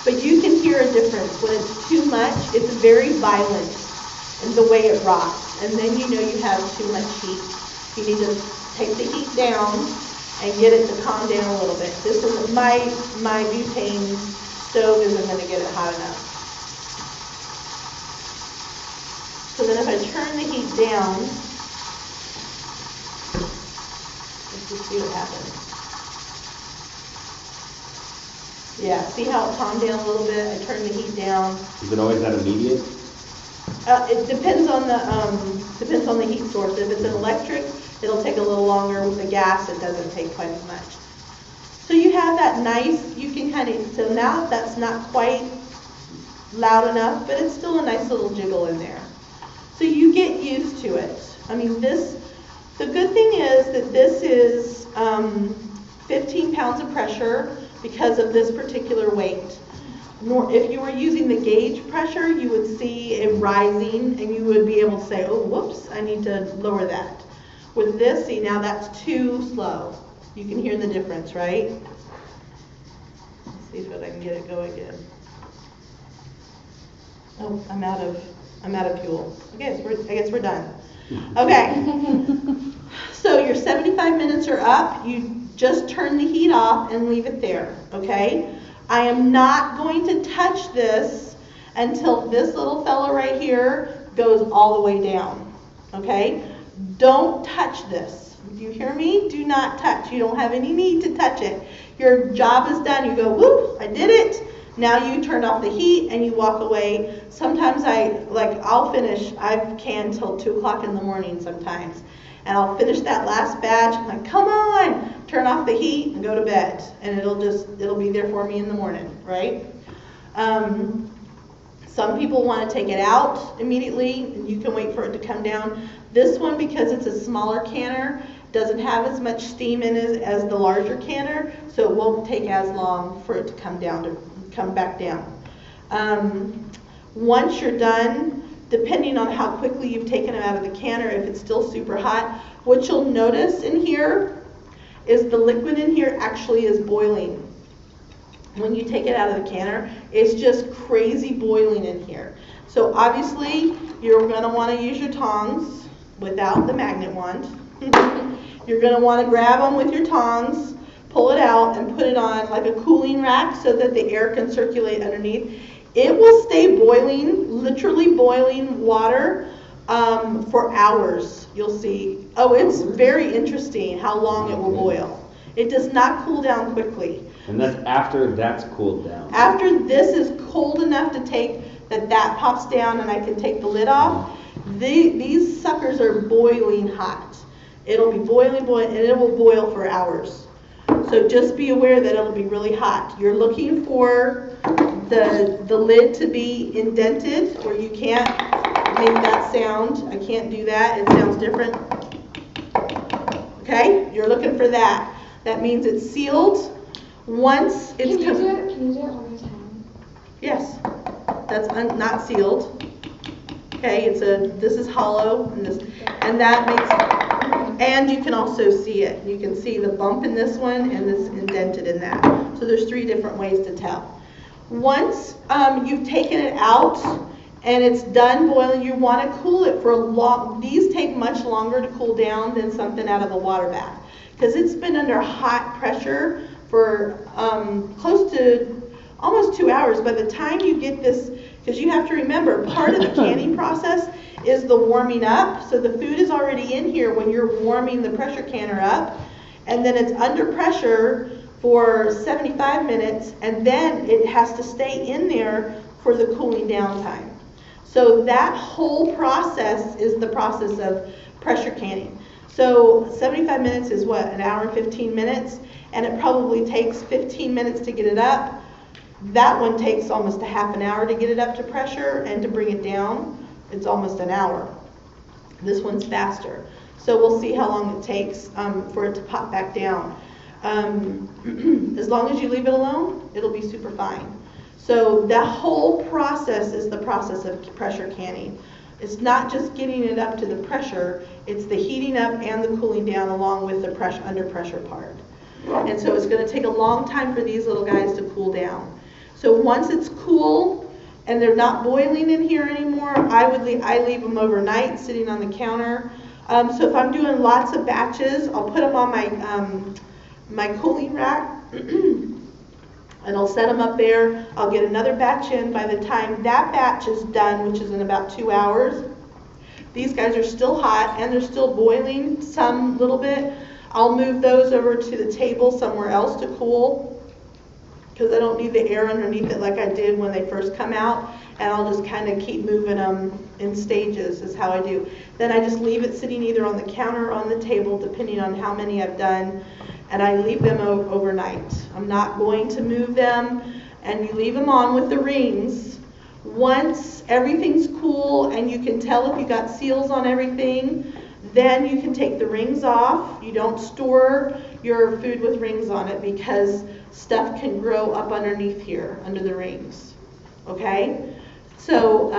But you can hear a difference. When it's too much, it's very violent in the way it rocks. And then you know you have too much heat. You need to take the heat down and get it to calm down a little bit. This is my butane stove isn't going to get it hot enough. So then if I turn the heat down, let's just see what happens. Yeah, see how it calmed down a little bit? I turned the heat down. Is it always that immediate? It depends on the heat source. If it's an electric, it'll take a little longer. With the gas, it doesn't take quite as much. So you have that nice, you can kind of, so now that's not quite loud enough, but it's still a nice little jiggle in there. So you get used to it. I mean, the good thing is that this is 15 pounds of pressure because of this particular weight. If you were using the gauge pressure, you would see it rising and you would be able to say, oh, whoops, I need to lower that. With this, see, now that's too slow. You can hear the difference, right? Let's see if I can get it going again. Oh, I'm out of fuel. Okay, I guess we're done. Okay. So your 75 minutes are up. You just turn the heat off and leave it there, okay? I am not going to touch this until this little fella right here goes all the way down, okay? Don't touch this. Do you hear me? Do not touch. You don't have any need to touch it. Your job is done. You go, whoop, I did it. Now you turn off the heat and you walk away. Sometimes I'll finish, I've canned till 2 o'clock in the morning sometimes. And I'll finish that last batch. I'm like, come on, turn off the heat and go to bed. And it'll be there for me in the morning, right? Some people want to take it out immediately, and you can wait for it to come down. This one, because it's a smaller canner, doesn't have as much steam in it as the larger canner, so it won't take as long for it to come back down. Once you're done, depending on how quickly you've taken it out of the canner, if it's still super hot, what you'll notice in here is the liquid in here actually is boiling. When you take it out of the canner, it's just crazy boiling in here. So obviously, you're going to want to use your tongs without the magnet wand. You're going to want to grab them with your tongs, pull it out, and put it on like a cooling rack so that the air can circulate underneath. It will stay boiling, literally boiling water for hours, you'll see. Oh, it's very interesting how long it will boil. It does not cool down quickly. And that's after that's cooled down. After this is cold enough to take, that pops down and I can take the lid off, these suckers are boiling hot. It'll be boiling, and it will boil for hours. So just be aware that it'll be really hot. You're looking for the lid to be indented where you can't make that sound. I can't do that. It sounds different. Okay? You're looking for that. That means it's sealed. Once it's... Can you do it one more time? Yes. That's not sealed. Okay, this is hollow, and that makes, and you can also see it. You can see the bump in this one and this indented in that. So there's 3 different ways to tell. Once you've taken it out and it's done boiling, you want to cool it for a long, these take much longer to cool down than something out of a water bath. Because it's been under hot pressure for close to almost 2 hours. By the time you get this, because you have to remember, part of the canning process is the warming up. So the food is already in here when you're warming the pressure canner up, and then it's under pressure for 75 minutes, and then it has to stay in there for the cooling down time. So that whole process is the process of pressure canning. So 75 minutes is what, an hour and 15 minutes, and it probably takes 15 minutes to get it up. That one takes almost a half an hour to get it up to pressure, and to bring it down, it's almost an hour. This one's faster. So we'll see how long it takes for it to pop back down. As long as you leave it alone, it'll be super fine. So the whole process is the process of pressure canning. It's not just getting it up to the pressure, it's the heating up and the cooling down along with the pressure, under pressure part. And so it's going to take a long time for these little guys to cool down. So once it's cool and they're not boiling in here anymore, I leave them overnight sitting on the counter. So if I'm doing lots of batches, I'll put them on my cooling rack and I'll set them up there. I'll get another batch in. By the time that batch is done, which is in about 2 hours, these guys are still hot and they're still boiling some little bit. I'll move those over to the table somewhere else to cool, because I don't need the air underneath it like I did when they first come out, and I'll just kind of keep moving them in stages is how I do. Then I just leave it sitting either on the counter or on the table, depending on how many I've done, and I leave them overnight. I'm not going to move them, and you leave them on with the rings. Once everything's cool and you can tell if you got seals on everything, then you can take the rings off. You don't store your food with rings on it because stuff can grow up underneath here, under the rings. Okay? So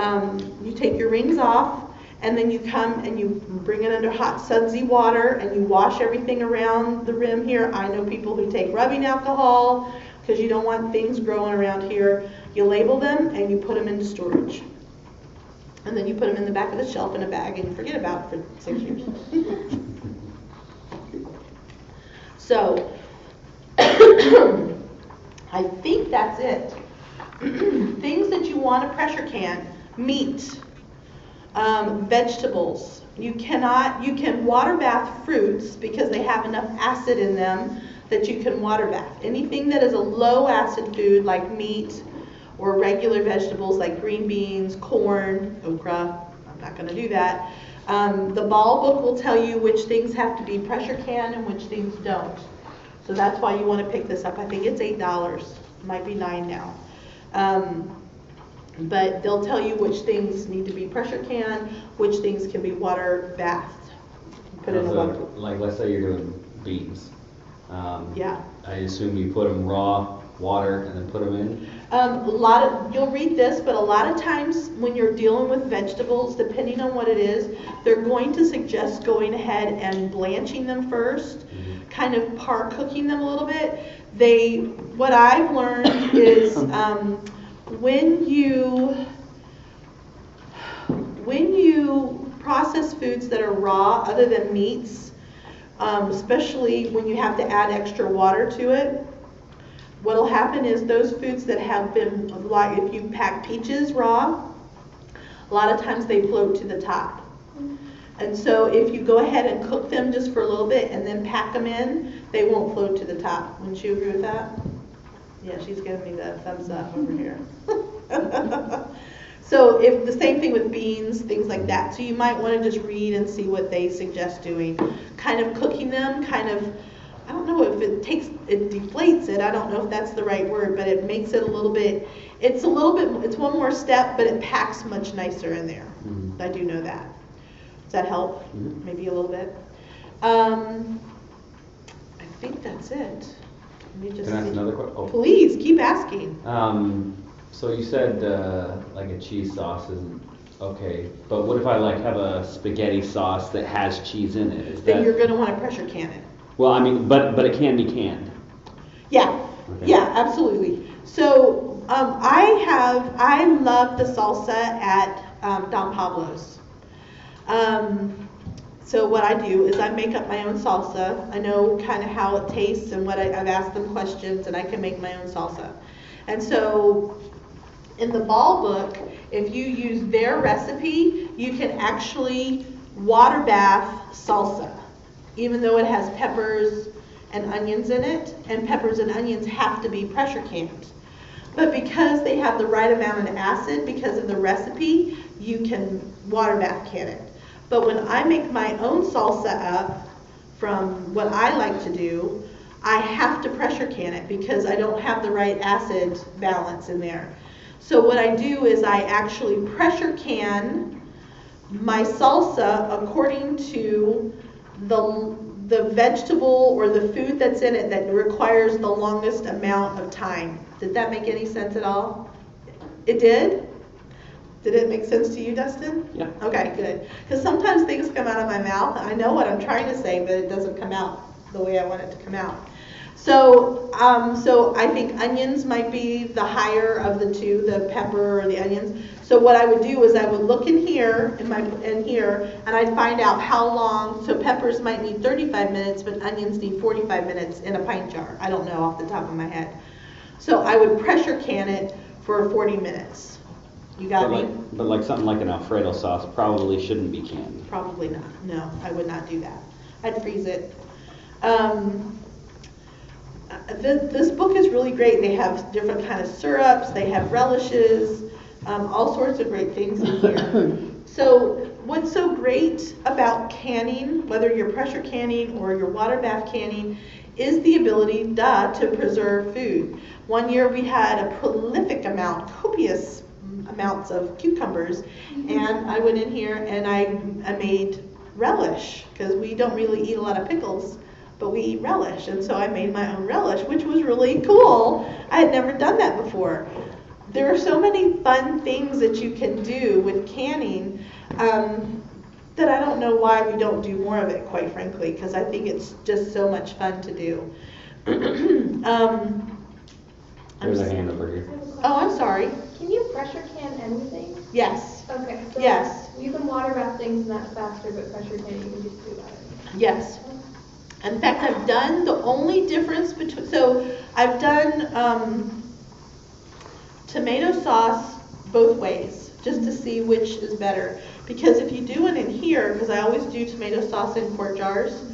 you take your rings off, and then you come and you bring it under hot sudsy water and you wash everything around the rim here. I know people who take rubbing alcohol because you don't want things growing around here. You label them and you put them into storage. And then you put them in the back of the shelf in a bag and you forget about it for 6 years. So, I think that's it. Things that you want to pressure can: meat, vegetables. You can water bath fruits because they have enough acid in them that you can water bath. Anything that is a low acid food like meat, or regular vegetables like green beans, corn, okra. I'm not going to do that. The ball book will tell you which things have to be pressure canned and which things don't. So that's why you want to pick this up. I think it's $8. It might be $9 now. But they'll tell you which things need to be pressure canned, which things can be water bathed. Put in a water. Like, let's say you're doing beans. Yeah. I assume you put them raw, water, and then put them in? You'll read this, but a lot of times when you're dealing with vegetables, depending on what it is, they're going to suggest going ahead and blanching them first, kind of par cooking them a little bit. What I've learned is when you process foods that are raw, other than meats, especially when you have to add extra water to it, what'll happen is those foods that have been, like if you pack peaches raw, a lot of times they float to the top. And so if you go ahead and cook them just for a little bit and then pack them in, they won't float to the top. Wouldn't you agree with that? Yeah, she's giving me the thumbs up over here. So if the same thing with beans, things like that. So you might want to just read and see what they suggest doing. Kind of cooking them, I don't know if it deflates it. I don't know if that's the right word, but it makes it it's one more step, but it packs much nicer in there. Mm-hmm. I do know that. Does that help? Mm-hmm. Maybe a little bit. I think that's it. Let me just Can I ask another question? Oh. Please, keep asking. So you said like a cheese sauce isn't okay, but what if I have a spaghetti sauce that has cheese in it? Then you're going to want to pressure can it. Well, I mean, but it can be canned. Yeah, okay. Yeah, absolutely. So I love the salsa at Don Pablo's. So what I do is I make up my own salsa. I know kind of how it tastes and I've asked them questions, and I can make my own salsa. And so in the ball book, if you use their recipe, you can actually water bath salsa, even though it has peppers and onions in it, and peppers and onions have to be pressure canned. But because they have the right amount of acid, because of the recipe, you can water bath can it. But when I make my own salsa up from what I like to do, I have to pressure can it because I don't have the right acid balance in there. So what I do is I actually pressure can my salsa according to the vegetable or the food that's in it that requires the longest amount of time. Did that make any sense at all? It did? Did it make sense to you, Dustin? Yeah. Okay, good. Because sometimes things come out of my mouth, and I know what I'm trying to say, but it doesn't come out the way I want it to come out. So I think onions might be the higher of the two, the pepper or the onions. So what I would do is I would look in here, and I'd find out how long. So peppers might need 35 minutes, but onions need 45 minutes in a pint jar. I don't know off the top of my head. So I would pressure can it for 40 minutes. You got me? But like something like an Alfredo sauce probably shouldn't be canned. Probably not. No, I would not do that. I'd freeze it. This book is really great. They have different kind of syrups. They have relishes, all sorts of great things in here. So what's so great about canning, whether you're pressure canning or you're water bath canning, is the ability to preserve food. One year we had a prolific amount, copious amounts of cucumbers, and I went in here and I made relish, because we don't really eat a lot of pickles, but we eat relish, and so I made my own relish, which was really cool. I had never done that before. There are so many fun things that you can do with canning that I don't know why we don't do more of it, quite frankly, because I think it's just so much fun to do. There's a hand over here. Oh, I'm sorry. Can you pressure can anything? Yes. Okay. So Yes. You can water bath things and that's faster, but pressure can you can just do that. Yes. In fact, I've done the only difference between, I've done tomato sauce both ways, just to see which is better. Because if you do it in here, because I always do tomato sauce in quart jars,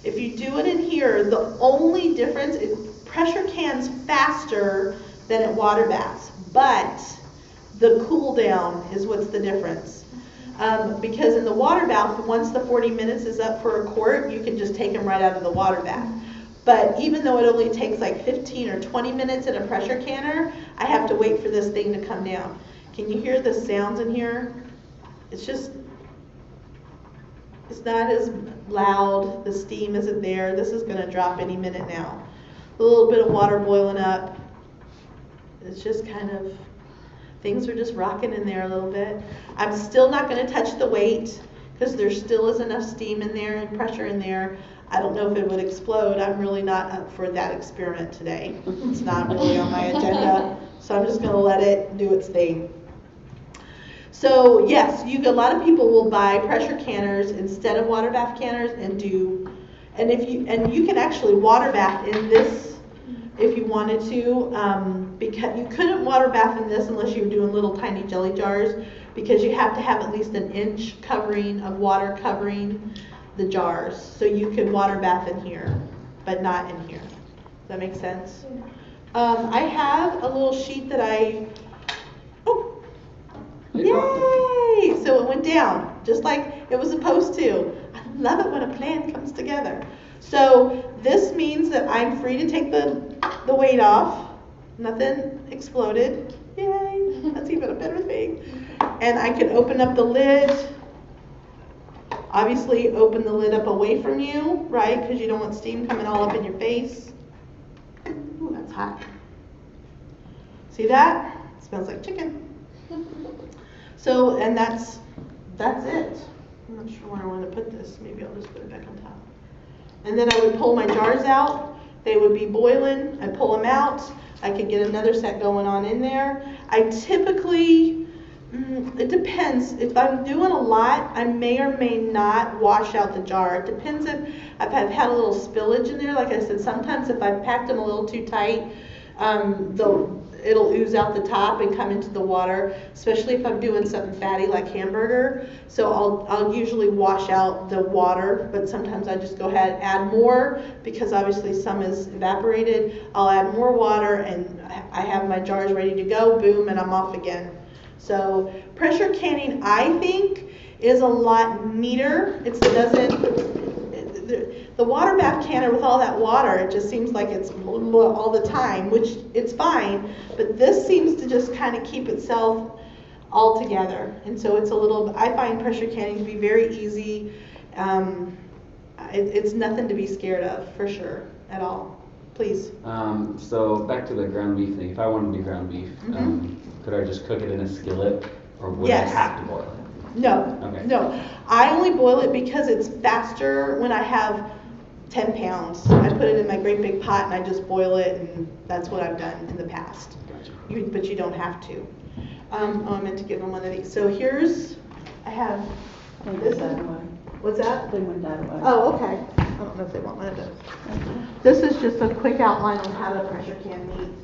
if you do it in here, the only difference is pressure cans faster than it water baths. but the cool down is what's the difference. Because in the water bath, once the 40 minutes is up for a quart, you can just take them right out of the water bath. But even though it only takes like 15 or 20 minutes in a pressure canner, I have to wait for this thing to come down. Can you hear the sounds in here? It's not as loud, the steam isn't there. This is gonna drop any minute now. A little bit of water boiling up. It's just kind of, things are just rocking in there a little bit. I'm still not gonna touch the weight because there still is enough steam in there and pressure in there. I don't know if it would explode. I'm really not up for that experiment today. It's not really on my agenda, so I'm just gonna let it do its thing. So yes, a lot of people will buy pressure canners instead of water bath canners and you can actually water bath in this if you wanted to, because you couldn't water bath in this unless you were doing little tiny jelly jars, because you have to have at least an inch covering of water covering the jars. So you could water bath in here, but not in here. Does that make sense? I have a little sheet that yay! So it went down, just like it was supposed to. I love it when a plan comes together. So this means that I'm free to take the weight off. Nothing exploded. Yay! That's even a better thing. And I can open up the lid. Obviously, open the lid up away from you, right? Because you don't want steam coming all up in your face. Ooh, that's hot. See that? It smells like chicken. So, and that's it. I'm not sure where I want to put this. Maybe I'll just put it back on top. And then I would pull my jars out. They would be boiling. I'd pull them out. I could get another set going on in there. I typically, it depends. If I'm doing a lot, I may or may not wash out the jar. It depends if I've had a little spillage in there. Like I said, sometimes if I've packed them a little too tight, it'll ooze out the top and come into the water, especially if I'm doing something fatty like hamburger. So I'll usually wash out the water, but sometimes I just go ahead and add more because obviously some is evaporated. I'll add more water and I have my jars ready to go, boom, and I'm off again. So pressure canning, I think, is a lot neater. The water bath canner with all that water, it just seems like it's all the time, which it's fine, but this seems to just kind of keep itself all together. And so I find pressure canning to be very easy. It's nothing to be scared of, for sure, at all. Please. So back to the ground beef thing. If I wanted to do ground beef, could I just cook it in a skillet, or would I have to boil it? No. Okay. No. I only boil it because it's faster when I have 10 pounds. I put it in my great big pot and I just boil it, and that's what I've done in the past. Gotcha. But you don't have to. I meant to give them one of these. So I have this. What's that? They went that way. Oh, okay. I don't know if they want one of those. This is just a quick outline on how the pressure can meat,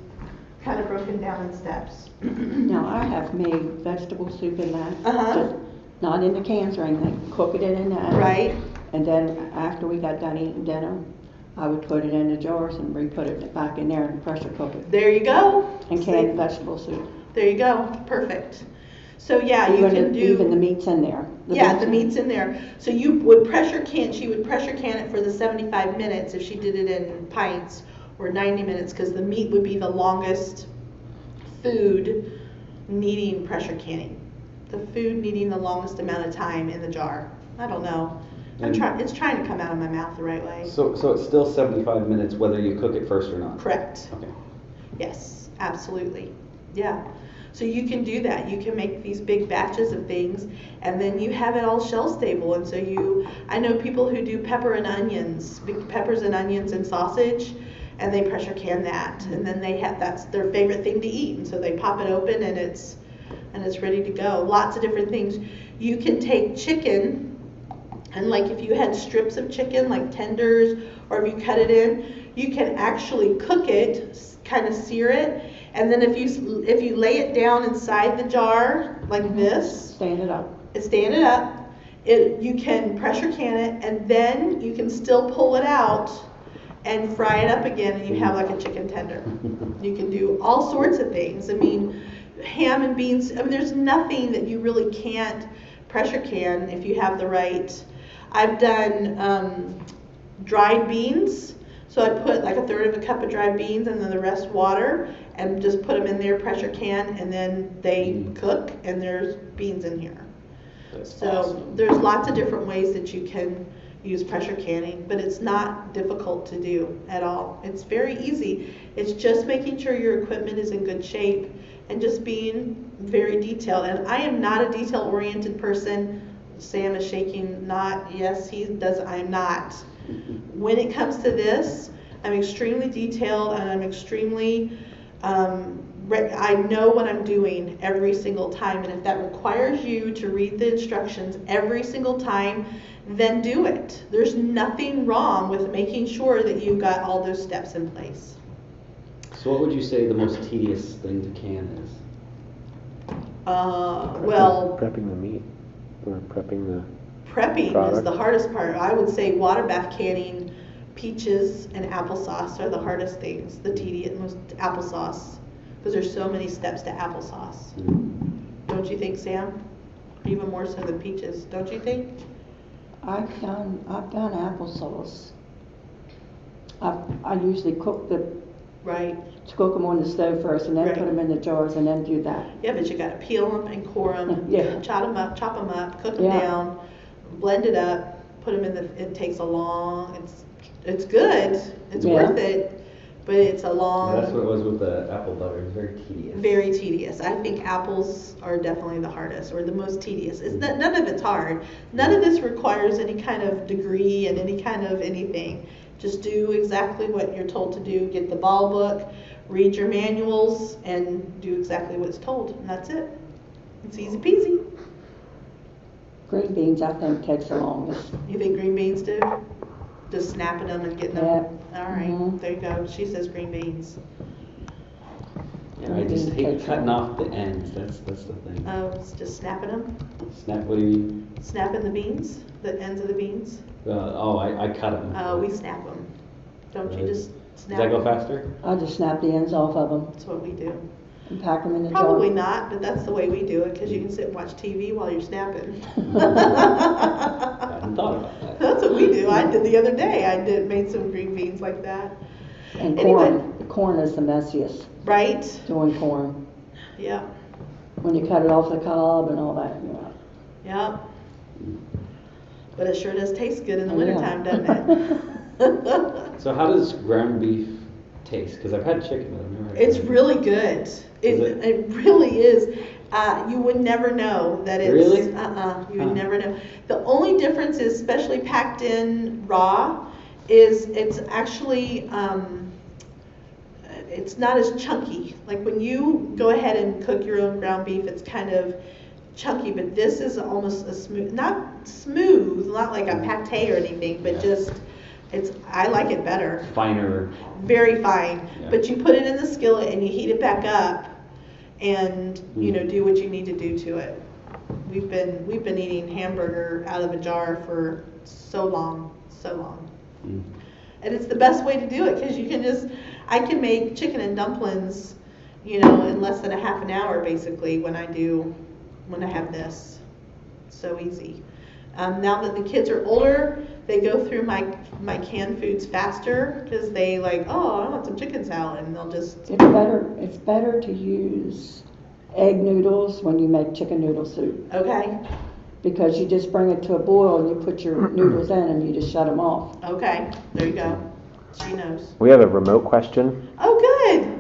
kind of broken down in steps. Now, I have made vegetable soup in that. Uh-huh. Just not in the cans or anything. Cook it in that. Right. And then after we got done eating dinner, I would put it in the jars and re-put it back in there and pressure cook it. There you go. And canned vegetable soup. There you go. Perfect. So yeah, you can do. Even the meat's in there. The meat's in there. So she would pressure can it for the 75 minutes if she did it in pints, or 90 minutes, because the meat would be the longest food needing pressure canning. The food needing the longest amount of time in the jar. I don't know. It's trying to come out of my mouth the right way. So it's still 75 minutes whether you cook it first or not? Correct. Okay. Yes, absolutely. Yeah. So you can do that. You can make these big batches of things, and then you have it all shelf stable. And so I know people who do peppers and onions and sausage, and they pressure can that, and then that's their favorite thing to eat. And so they pop it open, and it's ready to go. Lots of different things. You can take chicken, and like if you had strips of chicken, like tenders, or if you cut it in, you can actually cook it, kind of sear it. And then if you lay it down inside the jar like this, stand it up. You can pressure can it, and then you can still pull it out and fry it up again, and you have like a chicken tender. You can do all sorts of things. I mean, ham and beans. I mean, there's nothing that you really can't pressure can if you have the right. I've done dried beans. So I put like 1/3 of a cup of dried beans and then the rest water and just put them in there, pressure can, and then they cook and there's beans in here. That's So awesome. there's lots of different ways that you can use pressure canning, but it's not difficult to do at all. It's very easy. It's just making sure your equipment is in good shape and just being very detailed. And I am not a detail-oriented person. Sam is shaking, not, yes, he does, I'm not. When it comes to this, I'm extremely detailed and I'm extremely, I know what I'm doing every single time. And if that requires you to read the instructions every single time, then do it. There's nothing wrong with making sure that you've got all those steps in place. So what would you say the most tedious thing to can is? Well, Prepping the meat, or prepping the, prepping is product. the hardest part. I would say water bath canning, peaches and applesauce are the hardest things, the tedious, most applesauce, because there's so many steps to applesauce. Don't you think, Sam? Even more so than peaches, don't you think? I've done applesauce. I usually cook Right. them on the stove first and then Right. put them in the jars and then do that. Yeah, but you gotta peel them and core them, Yeah. chop them up, cook them Yeah. down, blend it up, put them in the, it takes a long, it's good, it's Yeah. worth it, but it's a long. Yeah, that's what it was with the apple butter. It was very tedious. Very tedious. I think apples are definitely the hardest or the most tedious. None of it's hard. None of this requires any kind of degree and any kind of anything. Just do exactly what you're told to do. Get the ball book, read your manuals, and do exactly what's told. And that's it. It's easy peasy. Green beans, I think, takes the longest. You think green beans do? Just snapping them and getting them? Yeah. All right, Mhm. there you go. She says green beans. Yeah, I just hate cutting off the ends. That's the thing. Oh, it's just snapping them? Snap. What do you mean? Snapping the beans? The ends of the beans? I cut them. We snap them. Don't you Right. just Does snap that go them? faster? I just snap the ends off of them That's what we do. and pack them in the jar. Probably not, but that's the way we do it because you can sit and watch TV while you're snapping. I hadn't thought about that. That's what we do. I did the other day. Made some green beans like that. And Anyway. corn is the messiest, Right? doing corn. Yeah. When you cut it off the cob and all that, you know. Yeah. But it sure does taste good in the Oh, yeah. wintertime, doesn't it? So how does ground beef taste? Because I've had chicken, but I've never had It's ground beef. really good. Is it? It really is. You would never know that it's. Really? You would Huh. never know. The only difference is, especially packed in raw, is it's actually it's not as chunky. Like when you go ahead and cook your own ground beef, it's kind of chunky, but this is almost a smooth, not like a pate or anything, but Yeah. just I like it better. Finer. Very fine. Yeah. But you put it in the skillet and you heat it back up and, do what you need to do to it. We've been eating hamburger out of a jar for so long. Mm. And it's the best way to do it because I can make chicken and dumplings, in less than a half an hour basically when I have this. So easy. Now that the kids are older, they go through my canned foods faster because they I want some chicken salad, and they'll just. It's better to use egg noodles when you make chicken noodle soup, Okay. because you just bring it to a boil and you put your noodles in and you just shut them off. Okay. There you go. She knows. we have a remote question. Oh, good.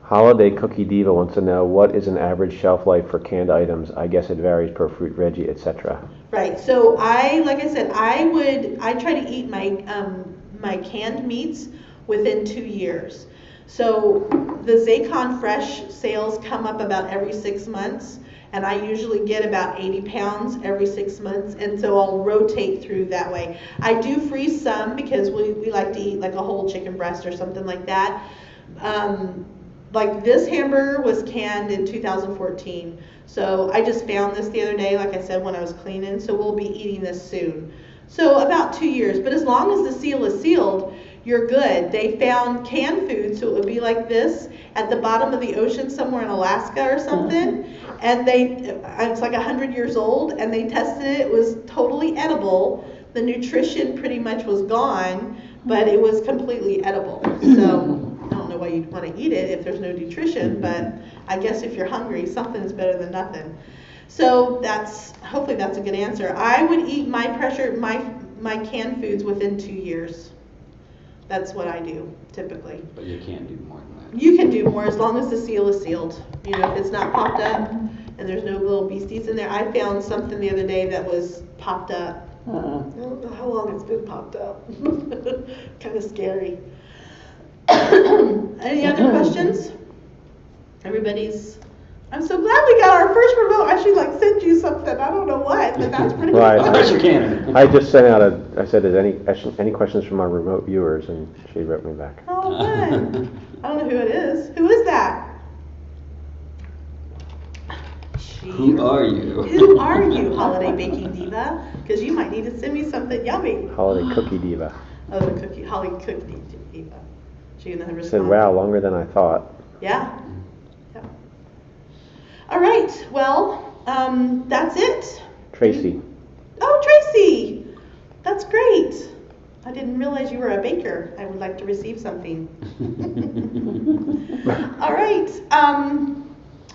Holiday Cookie Diva wants to know, what is an average shelf life for canned items? I guess it varies per fruit, veggie, etc. Right. So like I said, I try to eat my canned meats within 2 years. So the Zaycon Fresh sales come up about every 6 months, and I usually get about 80 pounds every 6 months, and so I'll rotate through that way. I do freeze some because we like to eat like a whole chicken breast or something like that. Like this hamburger was canned in 2014. So I just found this the other day, like I said, when I was cleaning, so we'll be eating this soon. So about 2 years, but as long as the seal is sealed, you're good. They found canned food, so it would be like this at the bottom of the ocean somewhere in Alaska or something. And it's like 100 years old, and they tested it. It was totally edible. The nutrition pretty much was gone, but it was completely edible. So I don't know why you'd want to eat it if there's no nutrition, but I guess if you're hungry, something is better than nothing. So hopefully that's a good answer. I would eat my canned foods within 2 years. That's what I do typically. But you can't do more than that. You can do more as long as the seal is sealed. You know, if it's not popped up and there's no little beasties in there. I found something the other day that was popped up. I don't know how long it's been popped up. Kind of scary. Any other questions? I'm so glad we got our first remote. I should like send you something. I don't know what, but that's pretty Right. cool. Pressure cannon. I just sent out I said, is any questions from our remote viewers? And she wrote me back. Oh, fun. I don't know who it is. Who is that? Who are you? Who are you, Holiday Baking Diva? Because you might need to send me something yummy. Holiday Cookie Diva. Oh, the Holly Cookie Diva. She gonna respond. Said, wow, longer than I thought. Yeah. Yeah. All right. Well, that's it. Tracy. Oh, Tracy. That's great. I didn't realize you were a baker. I would like to receive something. All right.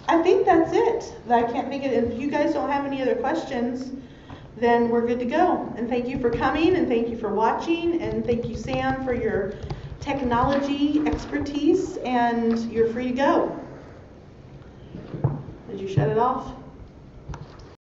I think that's it. I can't think of it. If you guys don't have any other questions, then we're good to go. And thank you for coming, and thank you for watching, and thank you, Sam, for your technology expertise, and you're free to go. Did you shut it off?